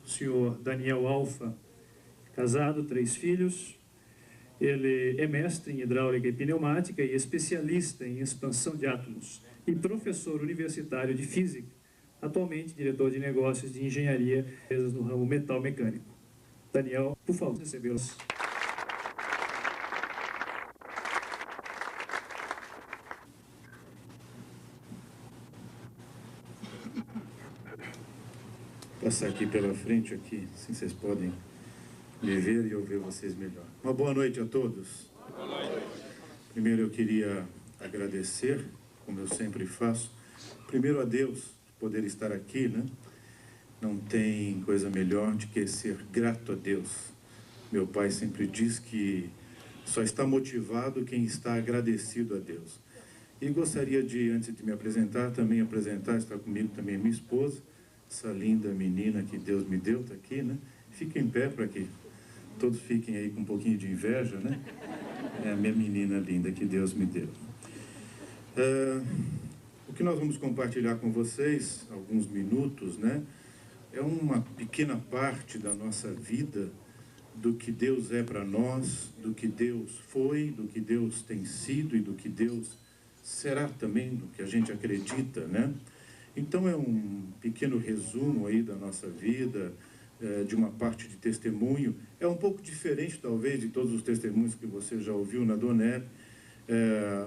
o senhor Daniel Alfa, casado, 3 filhos. Ele é mestre em hidráulica e pneumática e especialista em expansão de átomos e professor universitário de física, atualmente diretor de negócios de engenharia no ramo metal mecânico. Daniel, por favor, recebê-los. Passar aqui pela frente, aqui, assim vocês podem me ver e eu ver vocês melhor. Uma boa noite a todos. Boa noite. Primeiro eu queria agradecer, como eu sempre faço, primeiro a Deus por poder estar aqui, né? Não tem coisa melhor do que ser grato a Deus. Meu pai sempre diz que só está motivado quem está agradecido a Deus. E gostaria de, antes de me apresentar, também apresentar, está comigo também minha esposa, essa linda menina que Deus me deu, está aqui, né? Fica em pé para que todos fiquem aí com um pouquinho de inveja, né? É a minha menina linda que Deus me deu. O que nós vamos compartilhar com vocês, alguns minutos, né? É uma pequena parte da nossa vida, do que Deus é para nós, do que Deus foi, do que Deus tem sido e do que Deus será também, do que a gente acredita, né? Então é um pequeno resumo aí da nossa vida, de uma parte de testemunho. É um pouco diferente, talvez, de todos os testemunhos que você já ouviu na Donep.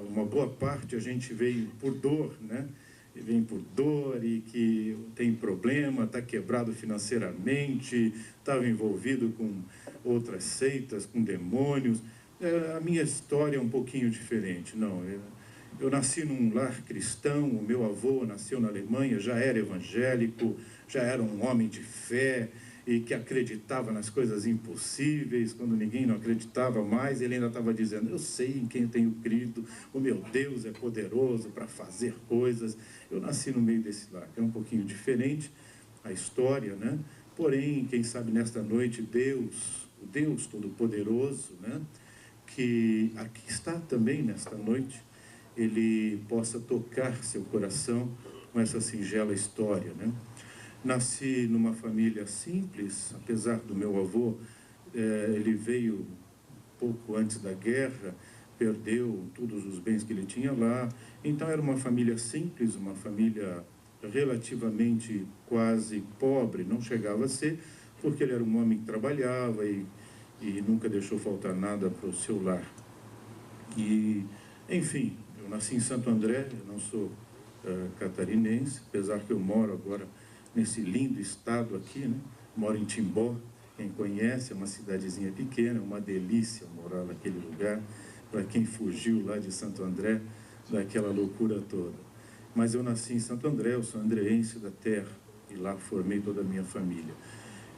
Uma boa parte a gente veio por dor, né? Vem por dor e que tem problema, está quebrado financeiramente, estava envolvido com outras seitas, com demônios. A minha história é um pouquinho diferente. Não, eu nasci num lar cristão, o meu avô nasceu na Alemanha, já era evangélico, já era um homem de fé e que acreditava nas coisas impossíveis, quando ninguém não acreditava mais, ele ainda estava dizendo, eu sei em quem eu tenho crido, o meu Deus é poderoso para fazer coisas. Eu nasci no meio desse lar, é um pouquinho diferente a história, né? Porém, quem sabe nesta noite, Deus, o Deus Todo-Poderoso, né? Que aqui está também nesta noite, ele possa tocar seu coração com essa singela história, né? Nasci numa família simples, apesar do meu avô, ele veio pouco antes da guerra, perdeu todos os bens que ele tinha lá, então era uma família simples, uma família relativamente quase pobre, não chegava a ser, porque ele era um homem que trabalhava e nunca deixou faltar nada para o seu lar. E, enfim, eu nasci em Santo André, eu não sou catarinense, apesar que eu moro agora nesse lindo estado aqui, né? Moro em Timbó, quem conhece, é uma cidadezinha pequena, é uma delícia morar naquele lugar, para quem fugiu lá de Santo André, daquela loucura toda. Mas eu nasci em Santo André, eu sou andreense da terra, e lá formei toda a minha família.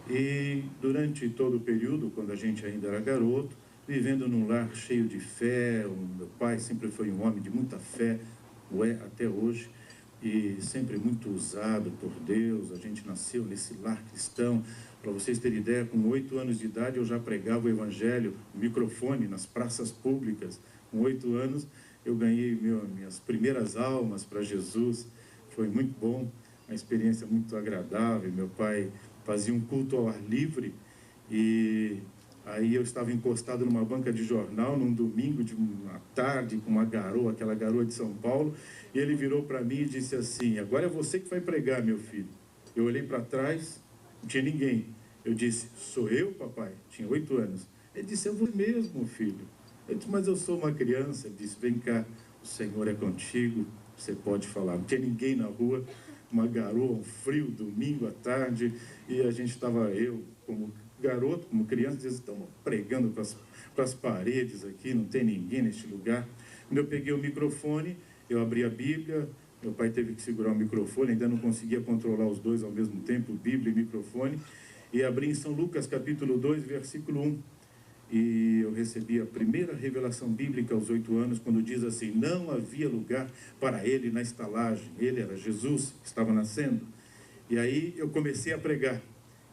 E durante todo o período, quando a gente ainda era garoto, vivendo num lar cheio de fé, o meu pai sempre foi um homem de muita fé, o é até hoje, e sempre muito usado por Deus. A gente nasceu nesse lar cristão. Para vocês terem ideia, com 8 anos de idade eu já pregava o evangelho, o microfone nas praças públicas. Com 8 anos eu ganhei minhas primeiras almas para Jesus. Foi muito bom, uma experiência muito agradável. Meu pai fazia um culto ao ar livre e aí eu estava encostado numa banca de jornal num domingo de uma tarde com uma garoa, aquela garoa de São Paulo, e ele virou para mim e disse assim, agora é você que vai pregar, meu filho. Eu olhei para trás, não tinha ninguém. Eu disse, sou eu, papai? Tinha 8 anos. Ele disse, é você mesmo, filho. Eu disse, mas eu sou uma criança. Ele disse, vem cá, o Senhor é contigo, você pode falar. Não tinha ninguém na rua, uma garoa, um frio, domingo à tarde, e a gente estava, eu como garoto, como criança, estamos pregando para as paredes aqui, não tem ninguém neste lugar. Quando eu peguei o microfone, eu abri a Bíblia, meu pai teve que segurar o microfone, ainda não conseguia controlar os dois ao mesmo tempo, Bíblia e microfone, e abri em São Lucas, capítulo 2, versículo 1. E eu recebi a primeira revelação bíblica aos 8 anos, quando diz assim, não havia lugar para ele na estalagem. Ele era Jesus, que estava nascendo. E aí eu comecei a pregar.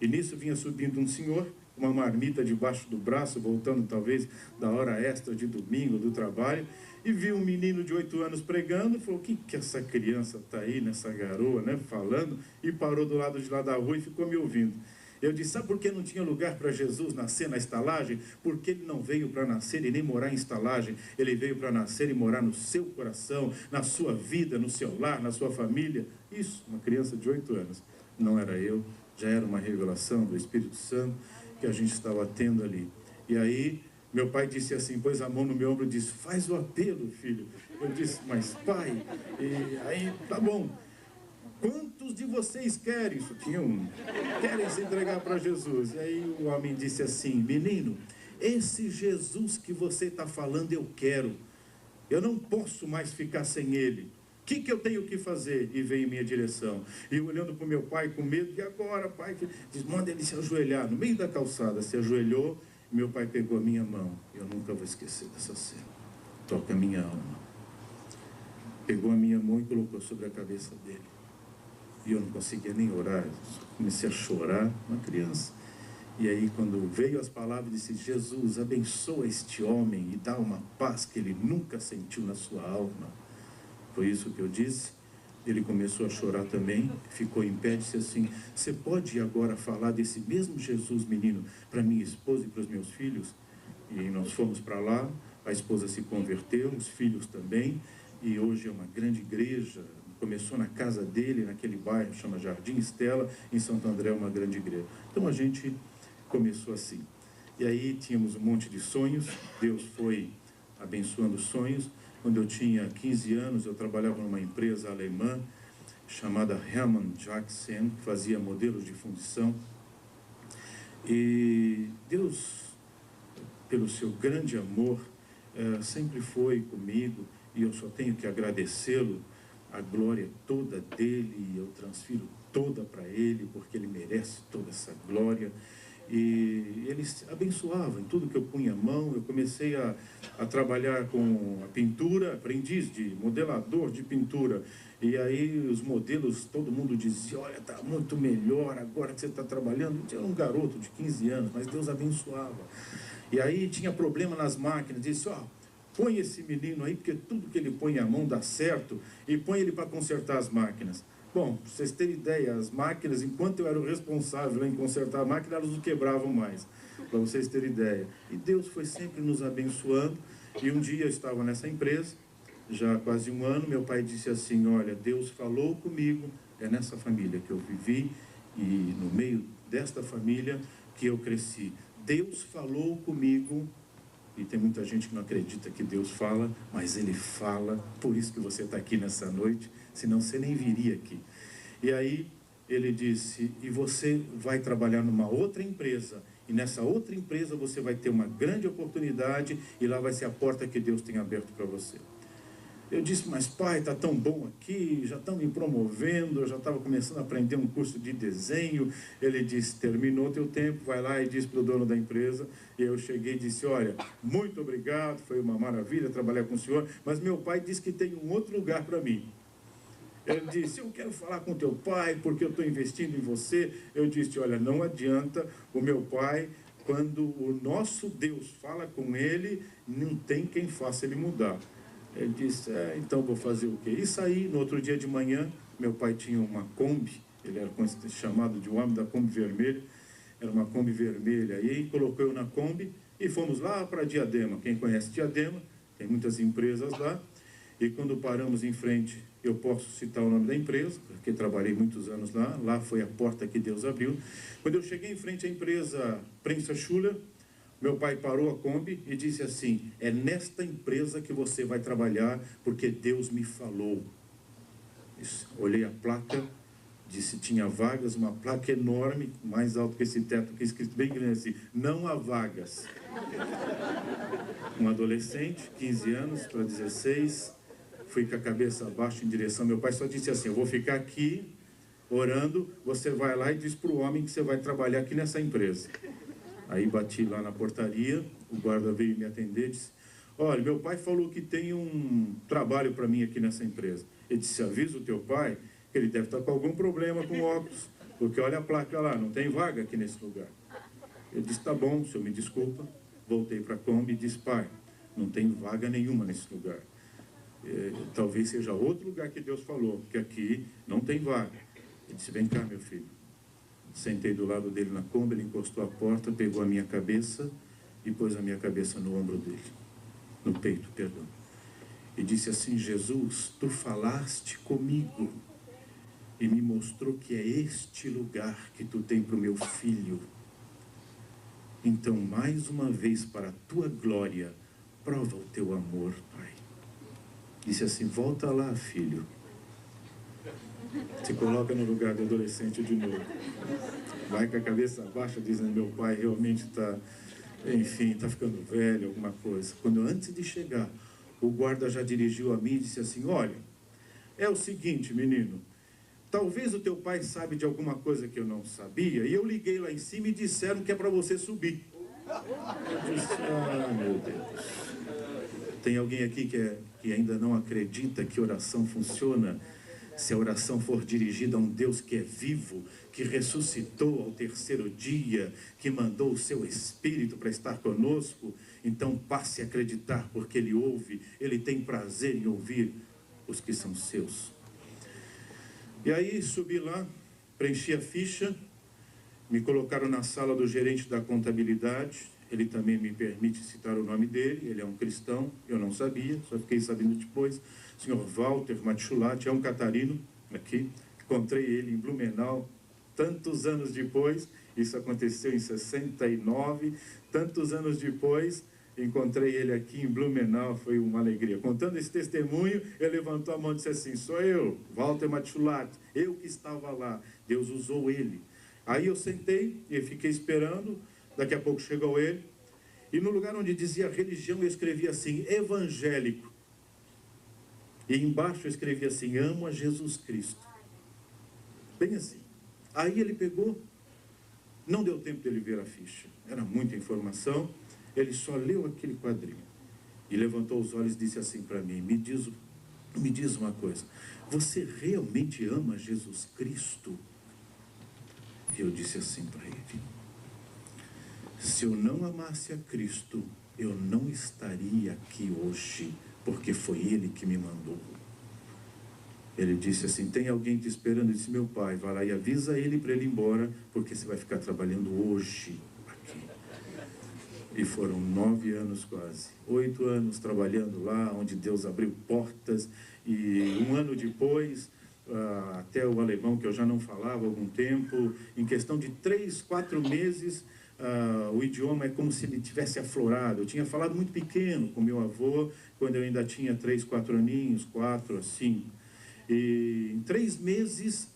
E nisso vinha subindo um senhor, uma marmita debaixo do braço, voltando talvez da hora extra de domingo, do trabalho, e viu um menino de 8 anos pregando, e falou, o que essa criança está aí, nessa garoa, né, falando, e parou do lado de lá da rua e ficou me ouvindo. Eu disse, sabe por que não tinha lugar para Jesus nascer na estalagem? Porque ele não veio para nascer e nem morar em estalagem. Ele veio para nascer e morar no seu coração, na sua vida, no seu lar, na sua família. Isso, uma criança de 8 anos. Não era eu, já era uma revelação do Espírito Santo que a gente estava tendo ali. E aí, meu pai disse assim, pôs a mão no meu ombro e disse, faz o apelo, filho. Eu disse, mas pai, e aí, tá bom. Quantos de vocês querem? Isso tinha um. Querem se entregar para Jesus. E aí o homem disse assim, menino, esse Jesus que você está falando eu quero. Eu não posso mais ficar sem ele. O que eu tenho que fazer? E veio em minha direção. E olhando para o meu pai com medo, e agora, pai? Diz, manda ele se ajoelhar. No meio da calçada, se ajoelhou. Meu pai pegou a minha mão. Eu nunca vou esquecer dessa cena. Toca a minha alma. Pegou a minha mão e colocou sobre a cabeça dele. E eu não conseguia nem orar, comecei a chorar, uma criança. E aí quando veio as palavras, disse, Jesus, abençoa este homem e dá uma paz que ele nunca sentiu na sua alma. Foi isso que eu disse. Ele começou a chorar também, ficou em pé e disse assim, você pode agora falar desse mesmo Jesus, menino, para minha esposa e para os meus filhos? E nós fomos para lá, a esposa se converteu, os filhos também, e hoje é uma grande igreja. Começou na casa dele, naquele bairro, chama Jardim Estela, em Santo André, uma grande igreja. Então a gente começou assim. E aí tínhamos um monte de sonhos, Deus foi abençoando os sonhos. Quando eu tinha 15 anos, eu trabalhava numa empresa alemã, chamada Hermann Jackson, que fazia modelos de fundição. E Deus, pelo seu grande amor, sempre foi comigo, e eu só tenho que agradecê-lo. A glória toda dele, eu transfiro toda para ele, porque ele merece toda essa glória. E ele abençoava em tudo que eu punha a mão. Eu comecei a trabalhar com a pintura, aprendiz de modelador de pintura. E aí os modelos, todo mundo dizia, olha, está muito melhor agora que você está trabalhando. Eu era um garoto de 15 anos, mas Deus abençoava. E aí tinha problema nas máquinas, disse, ó, põe esse menino aí, porque tudo que ele põe a mão dá certo, e põe ele para consertar as máquinas. Bom, para vocês terem ideia, as máquinas, enquanto eu era o responsável em consertar a máquina, elas não quebravam mais, para vocês terem ideia. E Deus foi sempre nos abençoando, e um dia eu estava nessa empresa, já há quase um ano, meu pai disse assim, olha, Deus falou comigo, é nessa família que eu vivi, e no meio desta família que eu cresci. Deus falou comigo. E tem muita gente que não acredita que Deus fala, mas Ele fala, por isso que você está aqui nessa noite, senão você nem viria aqui. E aí ele disse, e você vai trabalhar numa outra empresa, e nessa outra empresa você vai ter uma grande oportunidade, e lá vai ser a porta que Deus tem aberto para você. Eu disse, mas pai, está tão bom aqui, já estão me promovendo, eu já estava começando a aprender um curso de desenho. Ele disse, terminou teu tempo, vai lá e diz para o dono da empresa. E eu cheguei e disse, olha, muito obrigado, foi uma maravilha trabalhar com o senhor, mas meu pai disse que tem um outro lugar para mim. Ele disse, eu quero falar com teu pai, porque eu estou investindo em você. Eu disse, olha, não adianta, o meu pai, quando o nosso Deus fala com ele, não tem quem faça ele mudar. Ele disse, então vou fazer o quê? E saí, no outro dia de manhã, meu pai tinha uma Kombi, ele era chamado de o homem da Kombi vermelha, era uma Kombi vermelha, e aí colocou eu na Kombi e fomos lá para Diadema. Quem conhece Diadema, tem muitas empresas lá, e quando paramos em frente, eu posso citar o nome da empresa, porque trabalhei muitos anos lá, lá foi a porta que Deus abriu. Quando eu cheguei em frente à empresa Prensa Schuller, meu pai parou a Kombi e disse assim, é nesta empresa que você vai trabalhar, porque Deus me falou. Olhei a placa, disse, tinha vagas, uma placa enorme, mais alto que esse teto, que escrito bem grande assim, não há vagas. Um adolescente, 15 anos para 16, fui com a cabeça abaixo em direção, meu pai só disse assim, eu vou ficar aqui orando, você vai lá e diz para o homem que você vai trabalhar aqui nessa empresa. Aí bati lá na portaria, o guarda veio me atender e disse, olha, meu pai falou que tem um trabalho para mim aqui nessa empresa. Ele disse, avisa o teu pai que ele deve estar com algum problema com óculos, porque olha a placa lá, não tem vaga aqui nesse lugar. Ele disse, tá bom, o senhor me desculpa. Voltei para a Kombi e disse, pai, não tem vaga nenhuma nesse lugar. Talvez seja outro lugar que Deus falou, porque aqui não tem vaga. Ele disse, vem cá, meu filho. Sentei do lado dele na Kombi, ele encostou a porta, pegou a minha cabeça e pôs a minha cabeça no ombro dele, no peito, perdão. E disse assim: Jesus, tu falaste comigo e me mostrou que é este lugar que tu tem para o meu filho. Então, mais uma vez, para a tua glória, prova o teu amor, Pai. Disse assim: volta lá, filho. Se coloca no lugar do adolescente de novo. Vai com a cabeça baixa, dizendo: meu pai realmente está, enfim, está ficando velho, alguma coisa. Quando antes de chegar, o guarda já dirigiu a mim e disse assim: olha, é o seguinte, menino, talvez o teu pai sabe de alguma coisa que eu não sabia, e eu liguei lá em cima e disseram que é para você subir. Eu disse: ah, meu Deus. Tem alguém aqui que ainda não acredita que oração funciona? Se a oração for dirigida a um Deus que é vivo, que ressuscitou ao terceiro dia, que mandou o seu Espírito para estar conosco, então passe a acreditar, porque Ele ouve, Ele tem prazer em ouvir os que são seus. E aí subi lá, preenchi a ficha, me colocaram na sala do gerente da contabilidade. Ele também me permite citar o nome dele, ele é um cristão, eu não sabia, só fiquei sabendo depois. Senhor Walter Matchulati, é um catarino aqui, encontrei ele em Blumenau tantos anos depois, isso aconteceu em 69, tantos anos depois, encontrei ele aqui em Blumenau, foi uma alegria. Contando esse testemunho, ele levantou a mão e disse assim: sou eu, Walter Matchulati, eu que estava lá, Deus usou ele. Aí eu sentei e fiquei esperando. Daqui a pouco chegou ele, e no lugar onde dizia religião, eu escrevia assim: evangélico. E embaixo eu escrevia assim: amo a Jesus Cristo. Bem assim. Aí ele pegou, não deu tempo dele ver a ficha, era muita informação, ele só leu aquele quadrinho. E levantou os olhos e disse assim para mim: me diz uma coisa, você realmente ama Jesus Cristo? E eu disse assim para ele: se eu não amasse a Cristo, eu não estaria aqui hoje, porque foi Ele que me mandou. Ele disse assim: tem alguém te esperando? Eu disse: meu pai, vai lá e avisa ele para ele ir embora, porque você vai ficar trabalhando hoje aqui. E foram 9 anos quase, 8 anos trabalhando lá, onde Deus abriu portas, e um ano depois, até o alemão, que eu já não falava há algum tempo, em questão de 3, 4 meses, o idioma é como se ele tivesse aflorado. Eu tinha falado muito pequeno com meu avô, quando eu ainda tinha 3, 4 aninhos, 4, assim. E em 3 meses,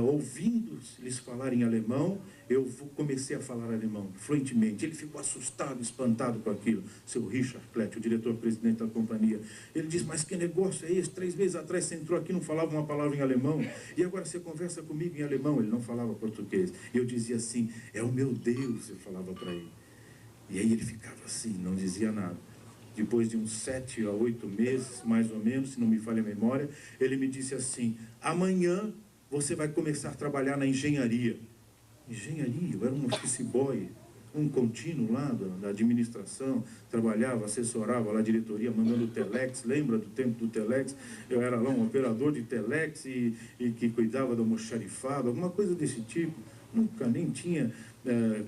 ouvindo eles falarem alemão, eu comecei a falar alemão fluentemente. Ele ficou assustado, espantado com aquilo. Seu Richard Klett, o diretor-presidente da companhia, ele disse: mas que negócio é esse? 3 meses atrás você entrou aqui, não falava uma palavra em alemão, e agora você conversa comigo em alemão. Ele não falava português. E eu dizia assim: é o meu Deus, eu falava para ele. E aí ele ficava assim, não dizia nada. Depois de uns 7 a 8 meses, mais ou menos, se não me falha a memória, ele me disse assim: amanhã você vai começar a trabalhar na engenharia. Engenharia? Eu era um office boy, um contínuo lá da administração, trabalhava, assessorava lá a diretoria, mandando telex. Lembra do tempo do telex? Eu era lá um operador de telex e que cuidava do almoxarifado, alguma coisa desse tipo. Nunca nem tinha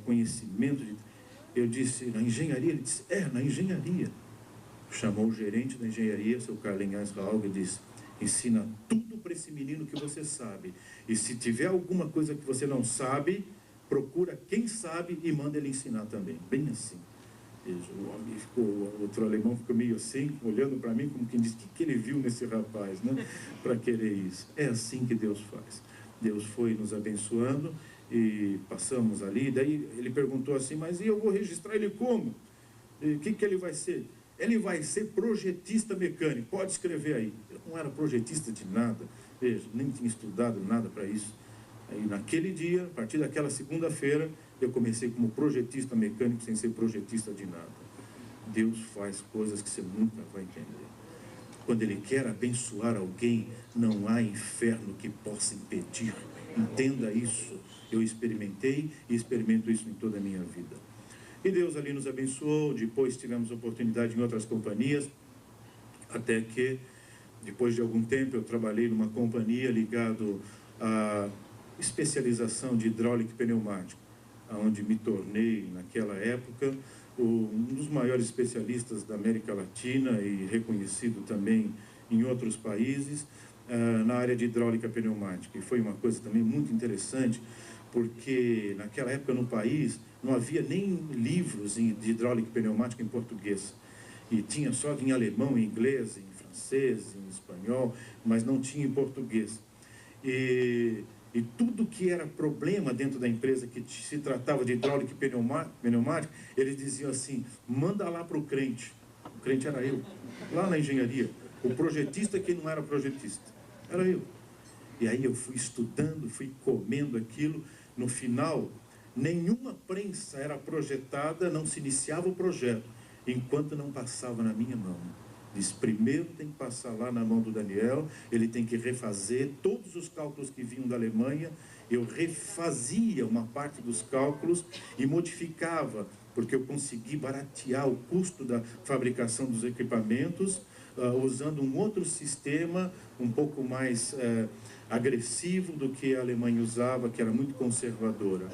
conhecimento de... Eu disse: na engenharia? Ele disse: na engenharia. Chamou o gerente da engenharia, seu Carlinhos Raul, e disse: ensina tudo para esse menino que você sabe. E se tiver alguma coisa que você não sabe, procura quem sabe e manda ele ensinar também. Bem assim. O homem ficou, o outro alemão ficou meio assim, olhando para mim, como quem diz: o que ele viu nesse rapaz, né? Para querer isso. É assim que Deus faz. Deus foi nos abençoando e passamos ali. Daí ele perguntou assim: mas e eu vou registrar ele como? O que ele vai ser? Ele vai ser projetista mecânico, pode escrever aí. Eu não era projetista de nada, veja, nem tinha estudado nada para isso. Aí naquele dia, a partir daquela segunda-feira, eu comecei como projetista mecânico, sem ser projetista de nada. Deus faz coisas que você nunca vai entender. Quando Ele quer abençoar alguém, não há inferno que possa impedir. Entenda isso. Eu experimentei e experimento isso em toda a minha vida. E Deus ali nos abençoou. Depois tivemos oportunidade em outras companhias, até que, depois de algum tempo, eu trabalhei numa companhia ligado a especialização de hidráulica e pneumática, onde me tornei, naquela época, um dos maiores especialistas da América Latina e reconhecido também em outros países, na área de hidráulica pneumática. E foi uma coisa também muito interessante, porque naquela época no país não havia nem livros de hidráulica e pneumática em português. E tinha só em alemão, em inglês, em francês, em espanhol, mas não tinha em português. E tudo que era problema dentro da empresa, que se tratava de hidráulica e pneumática, eles diziam assim: manda lá para o crente. O crente era eu, lá na engenharia. O projetista que não era projetista, era eu. E aí eu fui estudando, fui comendo aquilo. No final, nenhuma prensa era projetada, não se iniciava o projeto, enquanto não passava na minha mão. Diz, primeiro tem que passar lá na mão do Daniel, ele tem que refazer todos os cálculos que vinham da Alemanha. Eu refazia uma parte dos cálculos e modificava, porque eu consegui baratear o custo da fabricação dos equipamentos, usando um outro sistema, um pouco mais agressivo do que a Alemanha usava, que era muito conservadora.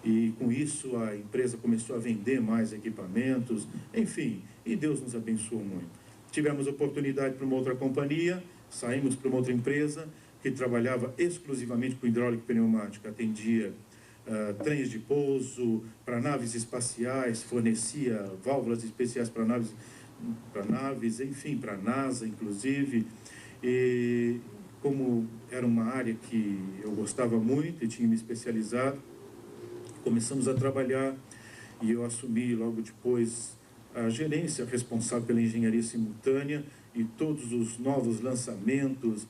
E com isso a empresa começou a vender mais equipamentos, enfim, e Deus nos abençoou muito. Tivemos oportunidade para uma outra companhia, saímos para uma outra empresa que trabalhava exclusivamente com hidráulica e pneumática, atendia trens de pouso, para naves espaciais, fornecia válvulas especiais para naves, enfim, para a NASA, inclusive. E como era uma área que eu gostava muito e tinha me especializado, começamos a trabalhar e eu assumi logo depois a gerência responsável pela engenharia simultânea e todos os novos lançamentos,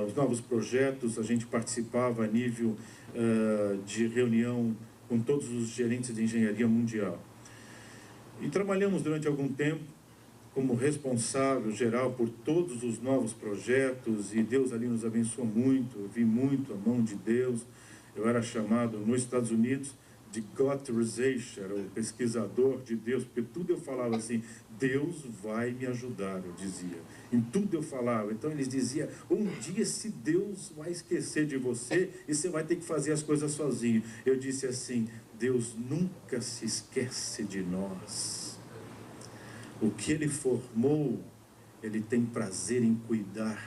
os novos projetos. A gente participava a nível de reunião com todos os gerentes de engenharia mundial. E trabalhamos durante algum tempo como responsável geral por todos os novos projetos, e Deus ali nos abençoou muito. Eu vi muito a mão de Deus. Eu era chamado nos Estados Unidos de God Researcher, era o pesquisador de Deus, porque tudo eu falava assim: Deus vai me ajudar, eu dizia. Em tudo eu falava. Então eles diziam: um dia se Deus vai esquecer de você e você vai ter que fazer as coisas sozinho. Eu disse assim: Deus nunca se esquece de nós. O que Ele formou, Ele tem prazer em cuidar.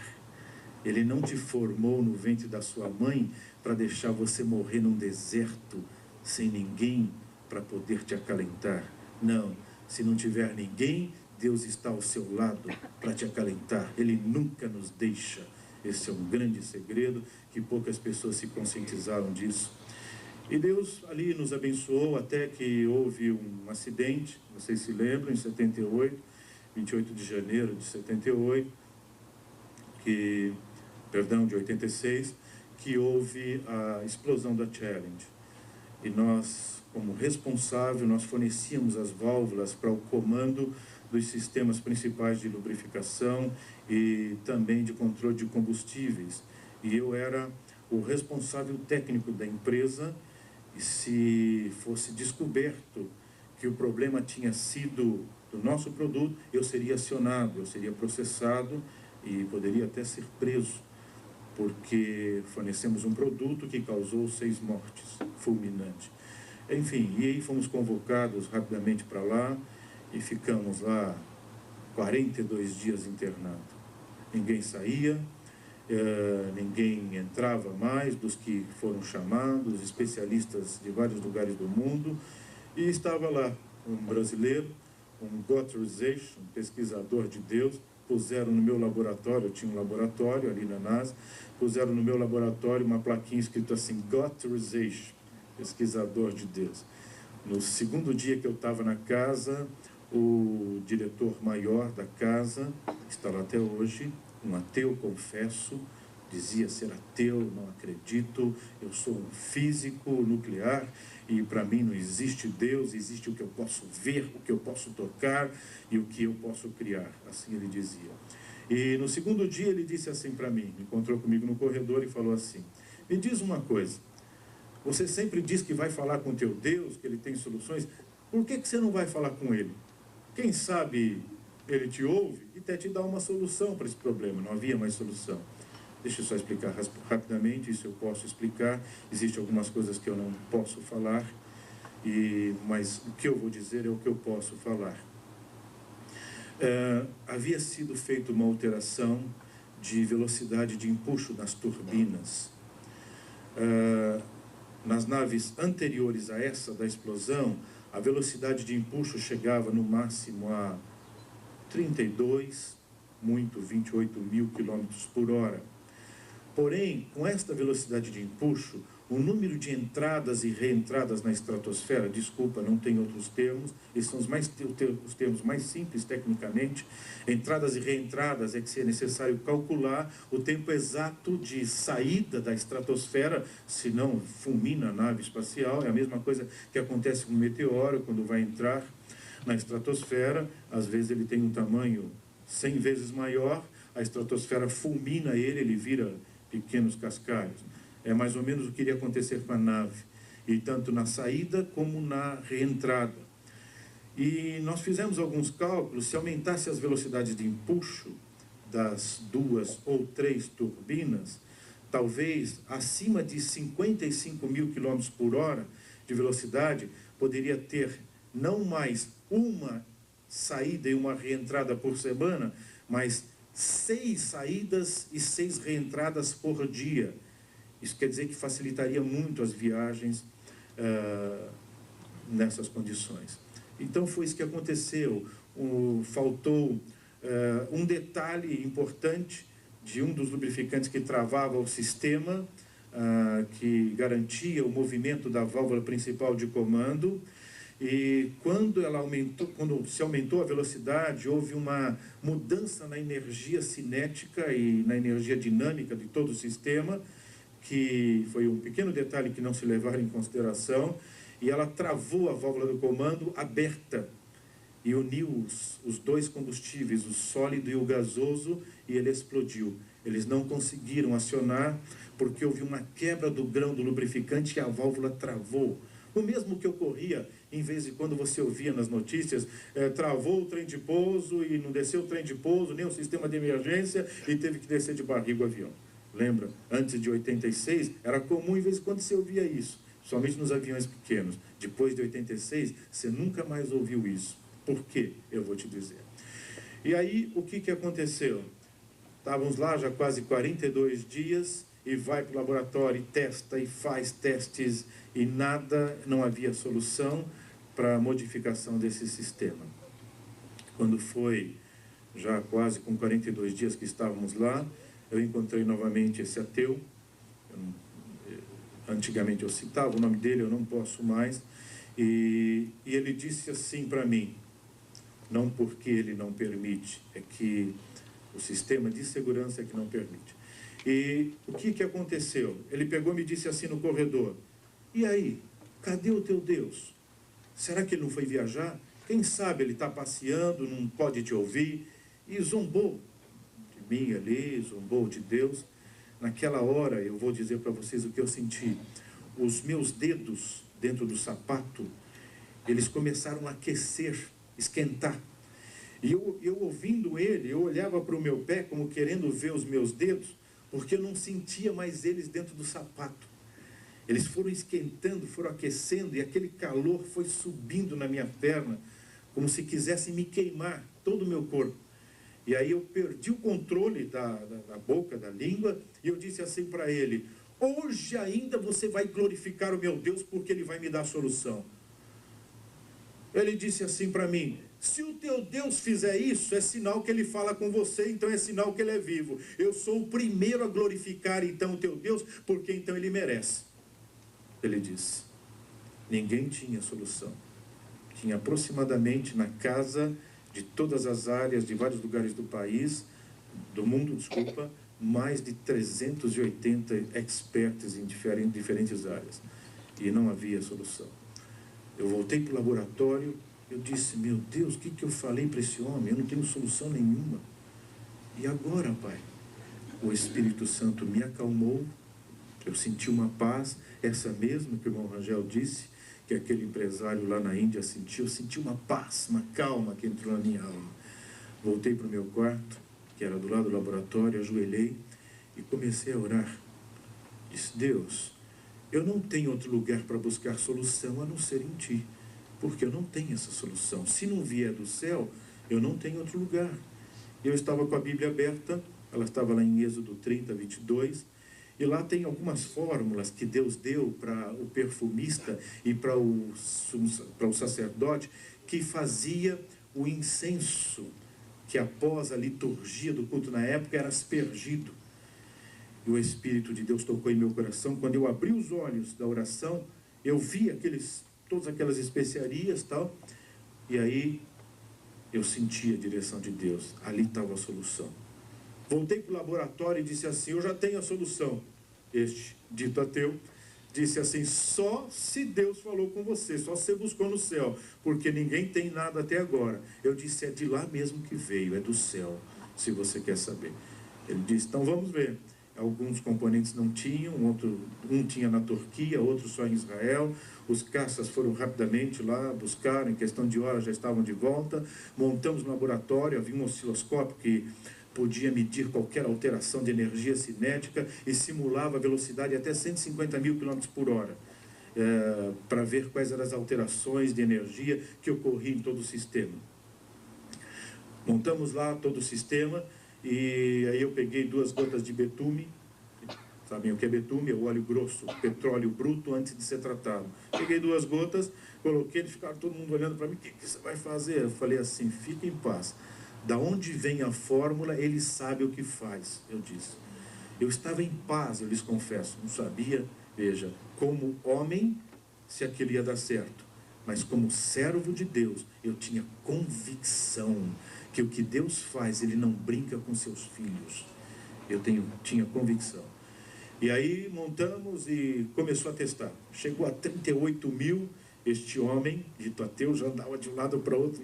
Ele não te formou no ventre da sua mãe para deixar você morrer num deserto sem ninguém para poder te acalentar. Não, se não tiver ninguém, Deus está ao seu lado para te acalentar. Ele nunca nos deixa. Esse é um grande segredo que poucas pessoas se conscientizaram disso. E Deus ali nos abençoou até que houve um acidente, vocês se lembram, em 78, 28 de janeiro de 78, de 86, que houve a explosão da Challenge. E nós, como responsável, nós fornecíamos as válvulas para o comando dos sistemas principais de lubrificação e também de controle de combustíveis. E eu era o responsável técnico da empresa, e se fosse descoberto que o problema tinha sido do nosso produto, eu seria acionado, eu seria processado e poderia até ser preso, porque fornecemos um produto que causou 6 mortes, fulminante. Enfim, e aí fomos convocados rapidamente para lá e ficamos lá 42 dias internados. Ninguém saía, ninguém entrava mais dos que foram chamados, especialistas de vários lugares do mundo, e estava lá um brasileiro, um Gotterization, um pesquisador de Deus. Puseram no meu laboratório, eu tinha um laboratório ali na NASA, puseram no meu laboratório uma plaquinha escrito assim: Gotterization, pesquisador de Deus. No segundo dia que eu estava na casa, o diretor maior da casa, que está lá até hoje, um ateu, confesso, dizia ser ateu, não acredito, eu sou um físico nuclear e para mim não existe Deus, existe o que eu posso ver, o que eu posso tocar e o que eu posso criar, assim ele dizia. E no segundo dia ele disse assim para mim, encontrou comigo no corredor e falou assim: me diz uma coisa, você sempre diz que vai falar com teu Deus, que ele tem soluções, por que você não vai falar com ele? Quem sabe ele te ouve e até te dá uma solução para esse problema. Não havia mais solução. Deixa eu só explicar rapidamente, isso eu posso explicar. Existem algumas coisas que eu não posso falar, mas o que eu vou dizer é o que eu posso falar. Havia sido feita uma alteração de velocidade de empuxo nas turbinas. Nas naves anteriores a essa da explosão, a velocidade de empuxo chegava no máximo a 32, 28 mil quilômetros por hora. Porém, com esta velocidade de empuxo, o número de entradas e reentradas na estratosfera, desculpa, não tem outros termos, esses são os termos mais simples tecnicamente, entradas e reentradas é que é necessário calcular o tempo exato de saída da estratosfera, senão fulmina a nave espacial. É a mesma coisa que acontece com um meteoro, quando vai entrar na estratosfera, às vezes ele tem um tamanho 100 vezes maior, a estratosfera fulmina ele vira pequenos cascalhos. É mais ou menos o que iria acontecer com a nave, e tanto na saída como na reentrada. E nós fizemos alguns cálculos, se aumentasse as velocidades de empuxo das 2 ou 3 turbinas, talvez acima de 55 mil quilômetros por hora de velocidade, poderia ter não mais uma saída e uma reentrada por semana, mas 6 saídas e 6 reentradas por dia. Isso quer dizer que facilitaria muito as viagens nessas condições. Então foi isso que aconteceu. Faltou um detalhe importante de um dos lubrificantes que travava o sistema, que garantia o movimento da válvula principal de comando. E quando se aumentou a velocidade, houve uma mudança na energia cinética e na energia dinâmica de todo o sistema, que foi um pequeno detalhe que não se levaram em consideração, e ela travou a válvula do comando aberta e uniu os dois combustíveis, o sólido e o gasoso, e ele explodiu. Eles não conseguiram acionar porque houve uma quebra do grão do lubrificante e a válvula travou. O mesmo que ocorria, em vez de quando você ouvia nas notícias, travou o trem de pouso e não desceu o trem de pouso, nem o sistema de emergência, e teve que descer de barriga o avião. Lembra? Antes de 86, era comum, em vez de quando você ouvia isso, somente nos aviões pequenos. Depois de 86, você nunca mais ouviu isso. Por quê? Eu vou te dizer. E aí, o que aconteceu? Estávamos lá já quase 42 dias, e vai para o laboratório, e testa, e faz testes, e nada, não havia solução para a modificação desse sistema. Quando foi já quase com 42 dias que estávamos lá, eu encontrei novamente esse ateu. Antigamente eu citava o nome dele, eu não posso mais, e ele disse assim para mim, não porque ele não permite, é que o sistema de segurança é que não permite. E o que aconteceu? Ele pegou e me disse assim no corredor, e aí, cadê o teu Deus? Será que ele não foi viajar? Quem sabe ele está passeando, não pode te ouvir? E zombou de mim ali, zombou de Deus. Naquela hora, eu vou dizer para vocês o que eu senti. Os meus dedos dentro do sapato, eles começaram a aquecer, esquentar. E eu ouvindo ele, eu olhava para o meu pé como querendo ver os meus dedos, porque eu não sentia mais eles dentro do sapato. Eles foram esquentando, foram aquecendo, e aquele calor foi subindo na minha perna, como se quisesse me queimar todo o meu corpo. E aí eu perdi o controle da boca, da língua, e eu disse assim para ele, hoje ainda você vai glorificar o meu Deus, porque ele vai me dar a solução. Ele disse assim para mim, se o teu Deus fizer isso, é sinal que ele fala com você, então é sinal que ele é vivo. Eu sou o primeiro a glorificar então o teu Deus, porque então ele merece. Ele disse, ninguém tinha solução. Tinha aproximadamente na casa de todas as áreas, de vários lugares do país, do mundo, desculpa, mais de 380 experts em diferentes áreas. E não havia solução. Eu voltei para o laboratório, eu disse, meu Deus, o que eu falei para esse homem? Eu não tenho solução nenhuma. E agora, Pai? O Espírito Santo me acalmou, eu senti uma paz, essa mesma que o irmão Rangel disse, que aquele empresário lá na Índia sentiu, eu senti uma paz, uma calma que entrou na minha alma. Voltei para o meu quarto, que era do lado do laboratório, ajoelhei, e comecei a orar. Disse: Deus, eu não tenho outro lugar para buscar solução a não ser em Ti, porque eu não tenho essa solução. Se não vier do céu, eu não tenho outro lugar. Eu estava com a Bíblia aberta, ela estava lá em Êxodo 30, 22, e lá tem algumas fórmulas que Deus deu para o perfumista e para o sacerdote, que fazia o incenso, que após a liturgia do culto na época era aspergido. E o Espírito de Deus tocou em meu coração. Quando eu abri os olhos da oração, eu vi todas aquelas especiarias e tal, e aí eu senti a direção de Deus. Ali estava a solução. Voltei para o laboratório e disse assim: eu já tenho a solução. Este dito ateu disse assim: só se Deus falou com você, só se você buscou no céu, porque ninguém tem nada até agora. Eu disse: é de lá mesmo que veio, é do céu, se você quer saber. Ele disse: então vamos ver. Alguns componentes não tinham, um tinha na Turquia, outro só em Israel. Os caças foram rapidamente lá, buscaram, em questão de horas já estavam de volta. Montamos no laboratório, havia um osciloscópio que podia medir qualquer alteração de energia cinética e simulava a velocidade até 150 mil km por hora, para ver quais eram as alterações de energia que ocorriam em todo o sistema. Montamos lá todo o sistema e aí eu peguei 2 gotas de betume. Sabem o que é betume? É o óleo grosso, petróleo bruto antes de ser tratado. Peguei 2 gotas, coloquei, eles ficaram todo mundo olhando para mim: o que você vai fazer? Eu falei assim: fique em paz. Da onde vem a fórmula, ele sabe o que faz, eu disse. Eu estava em paz, eu lhes confesso, não sabia, veja, como homem, se aquilo ia dar certo. Mas como servo de Deus, eu tinha convicção que o que Deus faz, Ele não brinca com seus filhos. Tinha convicção. E aí montamos e começou a testar. Chegou a 38 mil. Este homem, dito ateu, já andava de um lado para o outro.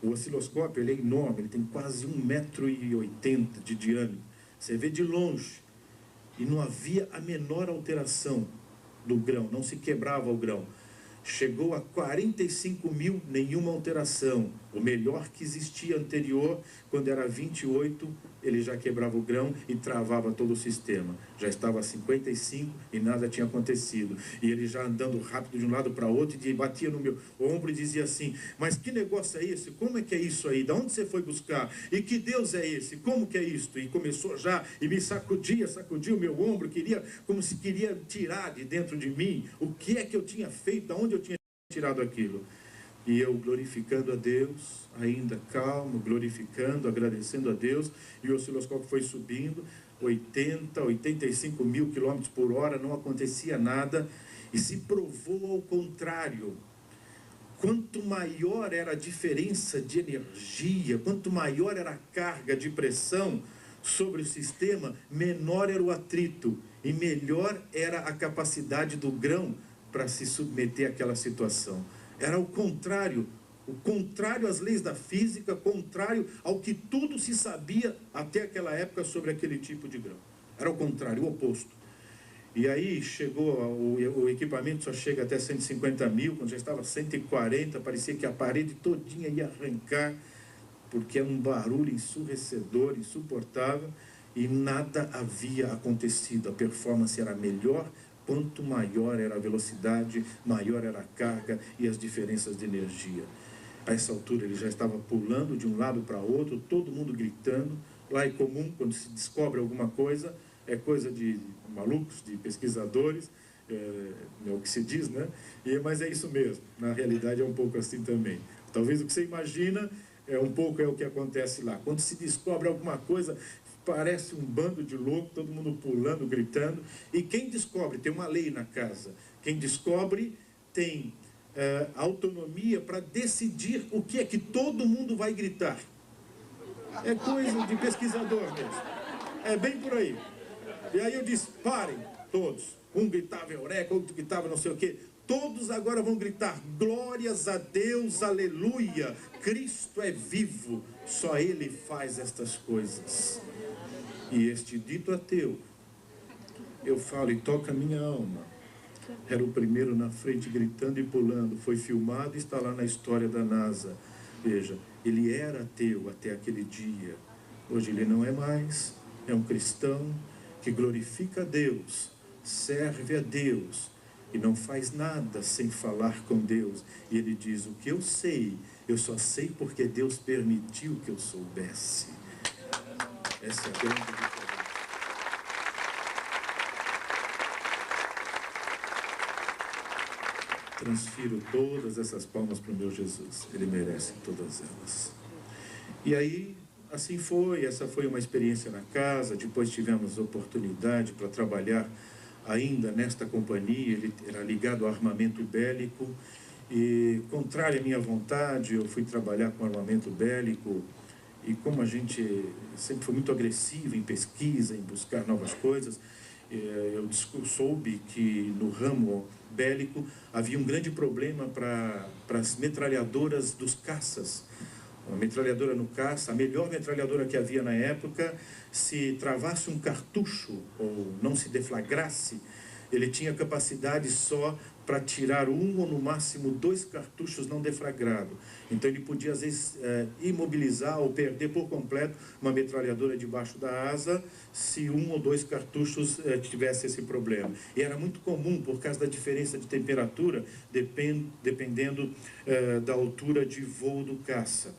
O osciloscópio, ele é enorme, ele tem quase 1,80 m de diâmetro. Você vê de longe. E não havia a menor alteração do grão, não se quebrava o grão. Chegou a 45 mil, nenhuma alteração. O melhor que existia anterior, quando era 28, ele já quebrava o grão e travava todo o sistema. Já estava a 55 e nada tinha acontecido. E ele já andando rápido de um lado para outro, e batia no meu ombro e dizia assim: mas que negócio é esse? Como é que é isso aí? De onde você foi buscar? E que Deus é esse? Como que é isto? E começou já, e me sacudia o meu ombro, como se queria tirar de dentro de mim o que é que eu tinha feito, de onde eu tinha tirado aquilo. E eu glorificando a Deus, ainda calmo, glorificando, agradecendo a Deus, e o osciloscópio foi subindo, 80, 85 mil quilômetros por hora, não acontecia nada, e se provou ao contrário. Quanto maior era a diferença de energia, quanto maior era a carga de pressão sobre o sistema, menor era o atrito, e melhor era a capacidade do grão para se submeter àquela situação. Era o contrário às leis da física, contrário ao que tudo se sabia até aquela época sobre aquele tipo de grão. Era o contrário, o oposto. E aí chegou, o equipamento só chega até 150 mil, quando já estava 140, parecia que a parede todinha ia arrancar, porque é um barulho ensurdecedor, insuportável, e nada havia acontecido. A performance era melhor. Quanto maior era a velocidade, maior era a carga e as diferenças de energia. A essa altura ele já estava pulando de um lado para outro, todo mundo gritando. Lá é comum, quando se descobre alguma coisa, é coisa de malucos, de pesquisadores, é o que se diz, né? Mas é isso mesmo, na realidade é um pouco assim também. Talvez o que você imagina é o que acontece lá. Quando se descobre alguma coisa, parece um bando de louco, todo mundo pulando, gritando. E quem descobre, tem uma lei na casa, quem descobre tem autonomia para decidir o que é que todo mundo vai gritar. É coisa de pesquisador mesmo. É bem por aí. E aí eu disse: parem, todos. Um gritava eureka, outro gritava não sei o quê. Todos agora vão gritar: glórias a Deus, aleluia, Cristo é vivo, só Ele faz estas coisas. E este dito ateu, eu falo e toca a minha alma, era o primeiro na frente gritando e pulando. Foi filmado e está lá na história da NASA. Veja, ele era ateu até aquele dia. Hoje ele não é mais, é um cristão que glorifica a Deus, serve a Deus e não faz nada sem falar com Deus. E ele diz: o que eu sei, eu só sei porque Deus permitiu que eu soubesse. Essa é a grande diferença. Transfiro todas essas palmas para o meu Jesus. Ele merece todas elas. E aí, assim foi. Essa foi uma experiência na casa. Depois tivemos oportunidade para trabalhar ainda nesta companhia. Ele era ligado ao armamento bélico. E, contrário à minha vontade, eu fui trabalhar com armamento bélico. E como a gente sempre foi muito agressivo em pesquisa, em buscar novas coisas, eu soube que no ramo bélico havia um grande problema para as metralhadoras dos caças. Uma metralhadora no caça, a melhor metralhadora que havia na época, se travasse um cartucho ou não se deflagrasse, ele tinha capacidade só para tirar um ou no máximo 2 cartuchos não deflagrados. Então ele podia às vezes imobilizar ou perder por completo uma metralhadora debaixo da asa se 1 ou 2 cartuchos tivesse esse problema. E era muito comum por causa da diferença de temperatura, dependendo da altura de voo do caça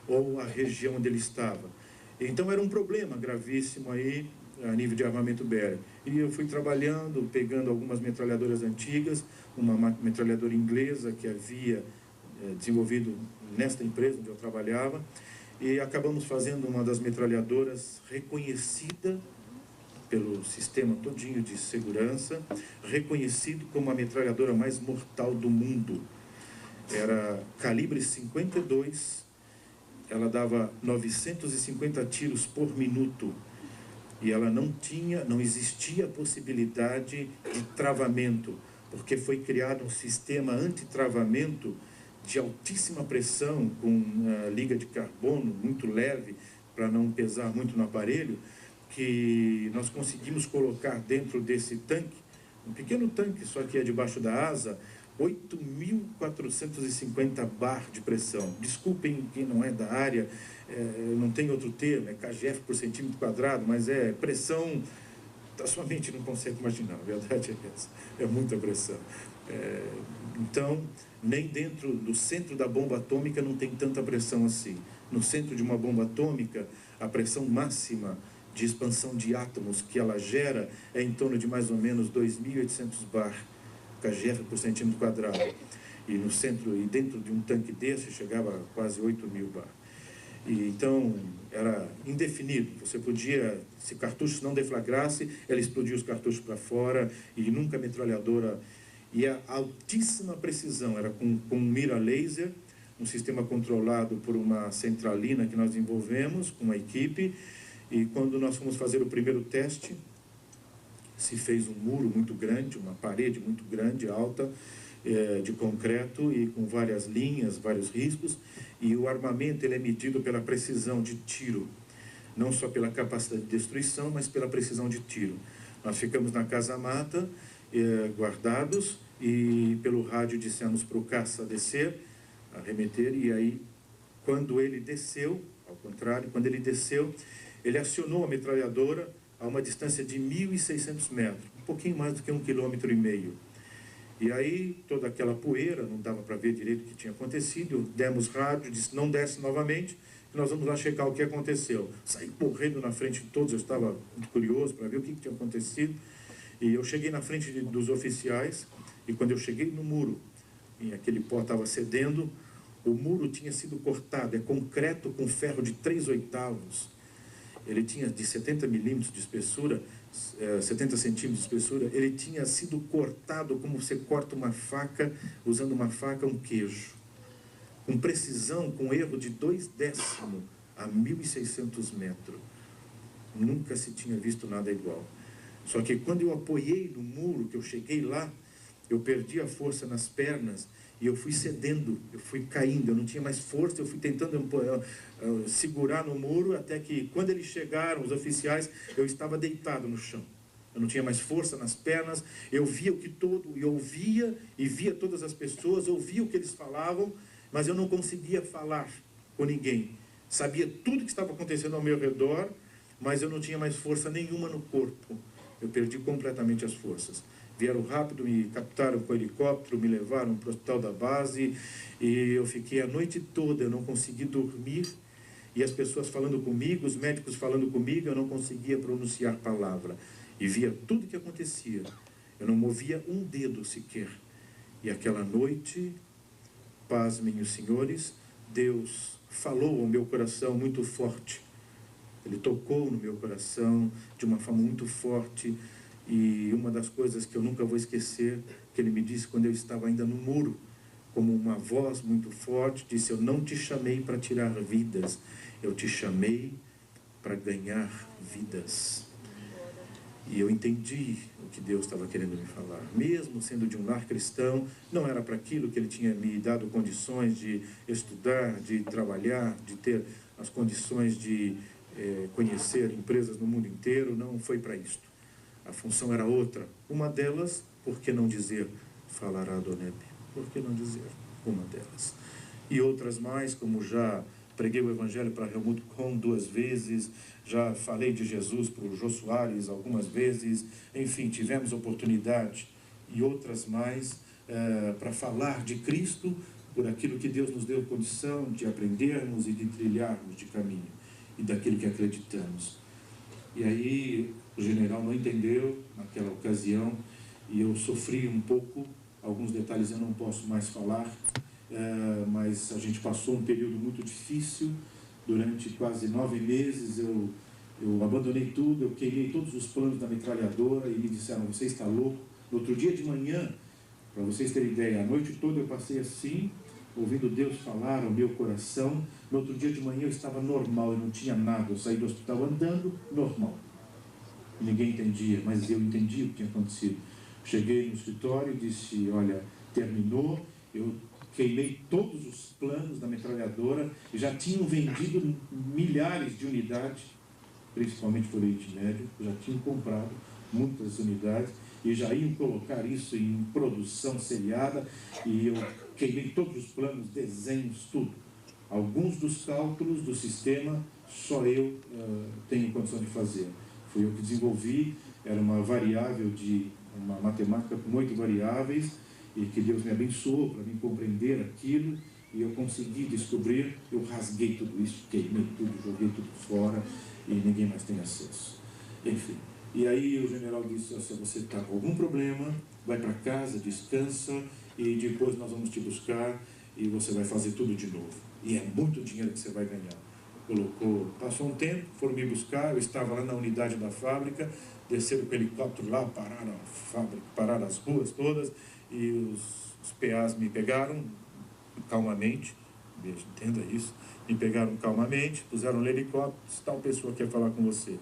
ou a região onde ele estava. Então era um problema gravíssimo aí a nível de armamento bélico. E eu fui trabalhando, pegando algumas metralhadoras antigas, uma metralhadora inglesa que havia desenvolvido nesta empresa onde eu trabalhava, e acabamos fazendo uma das metralhadoras reconhecida pelo sistema todinho de segurança, reconhecido como a metralhadora mais mortal do mundo. Era calibre 52, ela dava 950 tiros por minuto, e ela não existia a possibilidade de travamento, porque foi criado um sistema anti-travamento de altíssima pressão, com liga de carbono muito leve, para não pesar muito no aparelho, que nós conseguimos colocar dentro desse tanque, um pequeno tanque, só que é debaixo da asa, 8.450 bar de pressão. Desculpem quem não é da área, não tem outro termo, é kgf por centímetro quadrado, mas é pressão, a sua mente não consegue imaginar, a verdade é essa, é muita pressão. Então, nem dentro do centro da bomba atômica não tem tanta pressão assim. No centro de uma bomba atômica, a pressão máxima de expansão de átomos que ela gera é em torno de mais ou menos 2.800 bar kgf por centímetro quadrado. E no centro, e dentro de um tanque desse, chegava a quase 8.000 bar. E então, era indefinido. Você podia, se cartucho não deflagrasse, ela explodia os cartuchos para fora, e nunca a metralhadora. E a altíssima precisão, era com mira laser, um sistema controlado por uma centralina que nós desenvolvemos com uma equipe. E quando nós fomos fazer o primeiro teste, se fez um muro muito grande, uma parede muito grande, alta, de concreto e com várias linhas, vários riscos, e o armamento ele é medido pela precisão de tiro, não só pela capacidade de destruição, mas pela precisão de tiro. Nós ficamos na casa-mata, guardados, e pelo rádio dissemos para o caça descer, arremeter, e aí, quando ele desceu, ao contrário, quando ele desceu, ele acionou a metralhadora a uma distância de 1.600 metros, um pouquinho mais do que 1,5 km. E aí, toda aquela poeira, não dava para ver direito o que tinha acontecido, demos rádio, disse, não desce novamente, que nós vamos lá checar o que aconteceu. Saí correndo na frente de todos, eu estava muito curioso para ver o que tinha acontecido, e eu cheguei na frente dos oficiais, e quando eu cheguei no muro, e aquele pó estava cedendo, o muro tinha sido cortado, é concreto com ferro de 3/8, ele tinha de 70 milímetros de espessura, 70 centímetros de espessura, ele tinha sido cortado como você corta uma faca, usando uma faca, um queijo. Com precisão, com erro de 2/10 a 1.600 metros. Nunca se tinha visto nada igual. Só que quando eu apoiei no muro, que eu cheguei lá, eu perdi a força nas pernas e eu fui cedendo, eu fui caindo, eu não tinha mais força, eu fui tentando segurar no muro, até que quando eles chegaram, os oficiais, eu estava deitado no chão. Eu não tinha mais força nas pernas, eu via o que todo, eu ouvia e via todas as pessoas, ouvia o que eles falavam, mas eu não conseguia falar com ninguém. Sabia tudo que estava acontecendo ao meu redor, mas eu não tinha mais força nenhuma no corpo. Eu perdi completamente as forças. Vieram rápido, me captaram com o helicóptero, me levaram para o hospital da base e eu fiquei a noite toda, eu não consegui dormir. E as pessoas falando comigo, os médicos falando comigo, eu não conseguia pronunciar palavra. E via tudo que acontecia. Eu não movia um dedo sequer. E aquela noite, pasmem os senhores, Deus falou ao meu coração muito forte. Ele tocou no meu coração de uma forma muito forte. E uma das coisas que eu nunca vou esquecer, que ele me disse quando eu estava ainda no muro, como uma voz muito forte, disse: eu não te chamei para tirar vidas, eu te chamei para ganhar vidas. E eu entendi o que Deus estava querendo me falar. Mesmo sendo de um lar cristão, não era para aquilo que Ele tinha me dado condições de estudar, de trabalhar, de ter as condições de conhecer empresas no mundo inteiro, não foi para isto. A função era outra. Uma delas, por que não dizer, falará Adoneb? Por que não dizer? Uma delas. E outras mais, como já preguei o Evangelho para Helmut Kohn 2 vezes, já falei de Jesus para o Jô Soares algumas vezes, enfim, tivemos oportunidade e outras mais para falar de Cristo por aquilo que Deus nos deu condição de aprendermos e de trilharmos de caminho e daquilo que acreditamos. E aí o general não entendeu naquela ocasião e eu sofri um pouco, alguns detalhes eu não posso mais falar, mas a gente passou um período muito difícil. Durante quase 9 meses eu abandonei tudo, eu queimei todos os planos da metralhadora e me disseram: você está louco? No outro dia de manhã, para vocês terem ideia, a noite toda eu passei assim, ouvindo Deus falar ao meu coração. No outro dia de manhã eu estava normal, eu não tinha nada, eu saí do hospital andando normal. Ninguém entendia, mas eu entendi o que tinha acontecido. Cheguei no escritório e disse: olha, terminou, eu queimei todos os planos da metralhadora, e já tinham vendido milhares de unidades, principalmente por Oriente Médio, já tinham comprado muitas unidades, e já iam colocar isso em produção seriada, e eu queimei todos os planos, desenhos, tudo. Alguns dos cálculos do sistema, só eu tenho condição de fazer. Fui eu que desenvolvi, era uma variável de uma matemática com 8 variáveis, e que Deus me abençoou para me compreender aquilo, e eu consegui descobrir. Eu rasguei tudo isso, queimei tudo, joguei tudo fora, e ninguém mais tem acesso. Enfim, e aí o general disse: se você está com algum problema, vai para casa, descansa, e depois nós vamos te buscar, e você vai fazer tudo de novo. E é muito dinheiro que você vai ganhar. Passou um tempo, foram me buscar, eu estava lá na unidade da fábrica, desceram com o helicóptero lá, pararam a fábrica, pararam as ruas todas, e os PAs me pegaram calmamente, entenda isso, me pegaram calmamente, puseram no helicóptero: tal pessoa quer falar com você.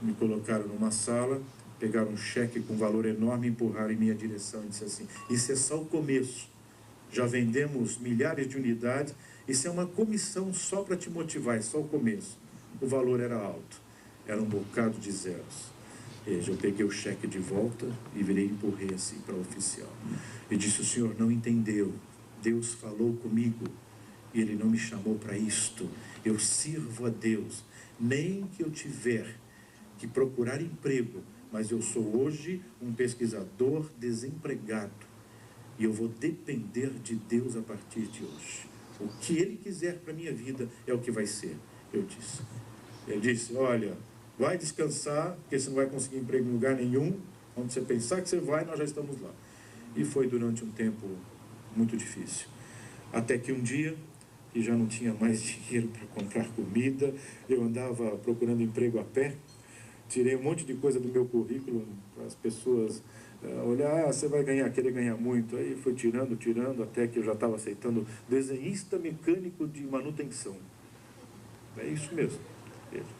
Me colocaram numa sala, pegaram um cheque com valor enorme, empurraram em minha direção e disse assim: isso é só o começo, já vendemos milhares de unidades, isso é uma comissão só para te motivar, é só o começo. O valor era alto, era um bocado de zeros. Eu peguei o cheque de volta e virei e empurrei assim para o oficial. E disse: o senhor não entendeu, Deus falou comigo e Ele não me chamou para isto. Eu sirvo a Deus, nem que eu tiver que procurar emprego, mas eu sou hoje um pesquisador desempregado e eu vou depender de Deus a partir de hoje. O que Ele quiser para a minha vida é o que vai ser, eu disse. Ele disse: olha, vai descansar, porque você não vai conseguir emprego em lugar nenhum. Onde você pensar que você vai, nós já estamos lá. E foi durante um tempo muito difícil. Até que um dia, que já não tinha mais dinheiro para comprar comida, eu andava procurando emprego a pé, tirei um monte de coisa do meu currículo para as pessoas olhar: você vai querer ganhar muito. Aí fui tirando, até que eu já estava aceitando desenhista mecânico de manutenção. É isso mesmo.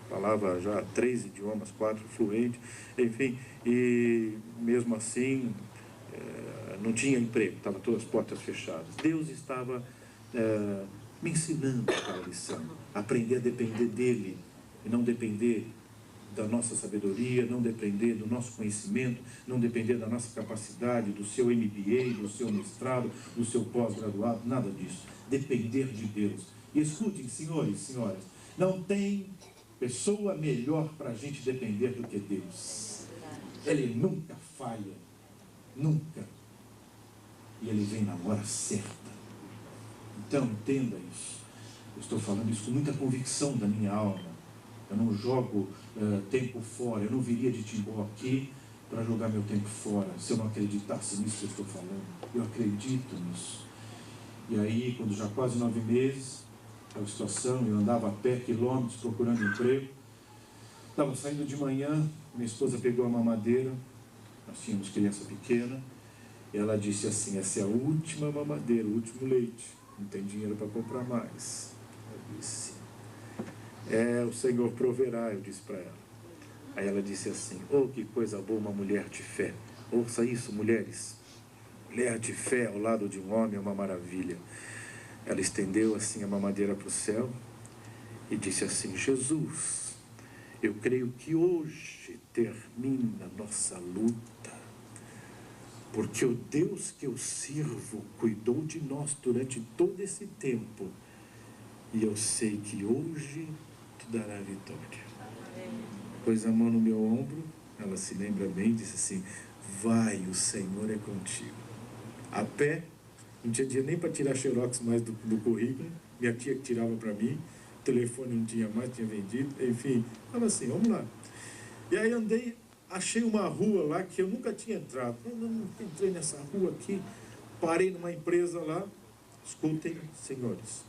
Falava já 3 idiomas, 4 fluente, enfim, e mesmo assim não tinha emprego, estavam todas as portas fechadas. Deus estava me ensinando aquela lição, aprender a depender dEle e não depender da nossa sabedoria, não depender do nosso conhecimento, não depender da nossa capacidade, do seu MBA, do seu mestrado, do seu pós-graduado, nada disso. Depender de Deus. E escutem, senhores e senhoras, não tem pessoa melhor para a gente depender do que Deus. Ele nunca falha, nunca. E Ele vem na hora certa. Então, entenda isso. Eu estou falando isso com muita convicção da minha alma. Eu não jogo tempo fora. Eu não viria de Timbó aqui para jogar meu tempo fora, se eu não acreditasse nisso que eu estou falando. Eu acredito nisso. E aí, quando já quase 9 meses, aquela situação, eu andava a pé quilômetros procurando emprego. Estava saindo de manhã, minha esposa pegou a mamadeira, nós tínhamos criança pequena, e ela disse assim: essa é a última mamadeira, o último leite, não tem dinheiro para comprar mais. Eu disse: o Senhor proverá, eu disse para ela. Aí ela disse assim: oh, que coisa boa uma mulher de fé. Ouça isso, mulheres. Mulher de fé ao lado de um homem é uma maravilha. Ela estendeu assim a mamadeira para o céu e disse assim: Jesus, eu creio que hoje termina a nossa luta, porque o Deus que eu sirvo cuidou de nós durante todo esse tempo, e eu sei que hoje te dará a vitória. Pôs a mão no meu ombro, ela se lembra bem, e disse assim: vai, o Senhor é contigo. A pé, não tinha dia nem para tirar xerox mais do currículo, minha tia que tirava para mim, o telefone não tinha mais, tinha vendido, enfim, estava assim, vamos lá. E aí andei, achei uma rua lá que eu nunca tinha entrado. Não entrei nessa rua aqui, parei numa empresa lá. Escutem, senhores,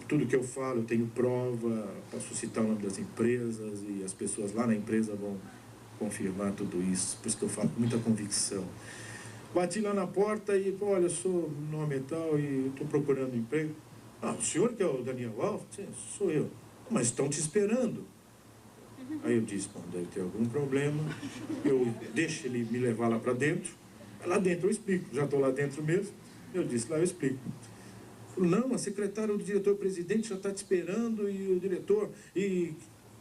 tudo que eu falo, eu tenho prova, posso citar o nome das empresas e as pessoas lá na empresa vão confirmar tudo isso, por isso que eu falo com muita convicção. Bati lá na porta e, pô, olha, eu sou nome e tal e estou procurando emprego. Ah, o senhor que é o Daniel Alves? Sim, sou eu. Mas estão te esperando. Aí eu disse: bom, deve ter algum problema, eu deixo ele me levar lá para dentro. Lá dentro eu explico, já estou lá dentro mesmo. Eu disse: lá eu explico. Não, a secretária do diretor-presidente já está te esperando, e o diretor, e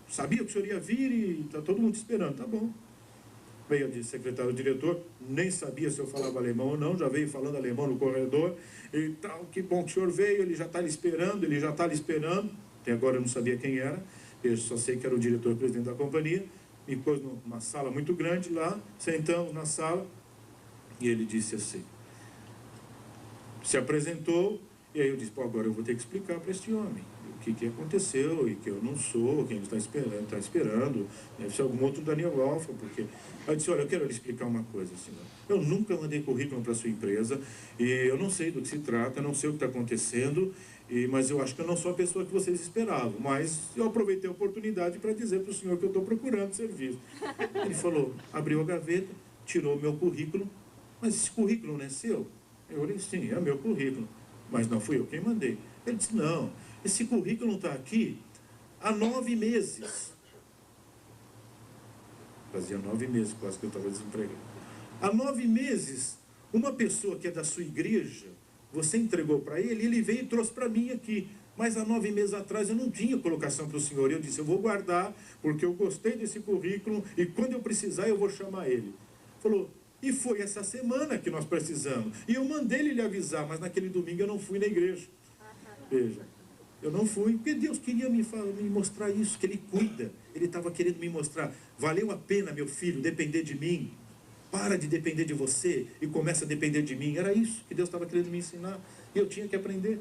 sabia que o senhor ia vir e está todo mundo te esperando. Tá bom. Veio, eu disse, secretário do diretor, nem sabia se eu falava alemão ou não, já veio falando alemão no corredor, e tal, que bom que o senhor veio, ele já está lhe esperando, até agora eu não sabia quem era, eu só sei que era o diretor-presidente da companhia, me pôs numa sala muito grande lá, sentamos na sala, e ele disse assim, se apresentou, e aí eu disse: pô, agora eu vou ter que explicar para este homem o que aconteceu, e que eu não sou quem ele está esperando, deve ser algum outro Daniel Alfa, porque... Aí eu disse: olha, eu quero lhe explicar uma coisa, senhor. Eu nunca mandei currículo para a sua empresa, e eu não sei do que se trata, não sei o que está acontecendo, mas eu acho que eu não sou a pessoa que vocês esperavam, mas eu aproveitei a oportunidade para dizer para o senhor que eu estou procurando serviço. Ele falou, abriu a gaveta, tirou o meu currículo: mas esse currículo não é seu? Eu falei: sim, é meu currículo, mas não fui eu quem mandei. Ele disse: não, esse currículo não está aqui há 9 meses. Fazia 9 meses quase que eu estava desempregado. Há 9 meses, uma pessoa que é da sua igreja, você entregou para ele, ele veio e trouxe para mim aqui. Mas há 9 meses atrás eu não tinha colocação para o senhor. Eu disse: eu vou guardar, porque eu gostei desse currículo, e quando eu precisar eu vou chamar ele. Falou: e foi essa semana que nós precisamos. E eu mandei ele lhe avisar, mas naquele domingo eu não fui na igreja. Veja, eu não fui, porque Deus queria me mostrar isso, que Ele cuida. Ele estava querendo me mostrar: valeu a pena, meu filho, depender de mim. Para de depender de você e começa a depender de mim. Era isso que Deus estava querendo me ensinar. E eu tinha que aprender.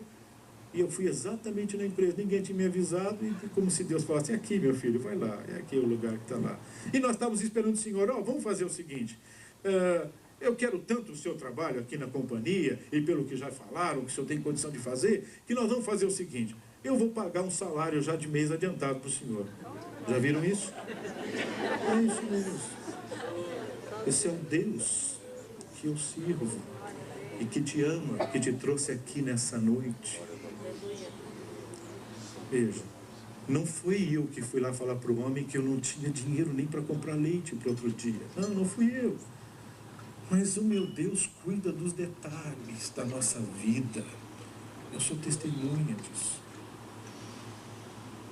E eu fui exatamente na empresa, ninguém tinha me avisado, e como se Deus falasse: aqui, meu filho, vai lá, é aqui o lugar que está lá. E nós estávamos esperando o senhor: vamos fazer o seguinte, eu quero tanto o seu trabalho aqui na companhia, e pelo que já falaram, que o senhor tem condição de fazer, que nós vamos fazer o seguinte: eu vou pagar um salário já de mês adiantado para o senhor. Já viram isso? É isso mesmo. Esse é o Deus que eu sirvo, e que te ama, que te trouxe aqui nessa noite. Veja, não fui eu que fui lá falar para o homem que eu não tinha dinheiro nem para comprar leite para outro dia. Não fui eu. Mas o meu Deus cuida dos detalhes da nossa vida. Eu sou testemunha disso.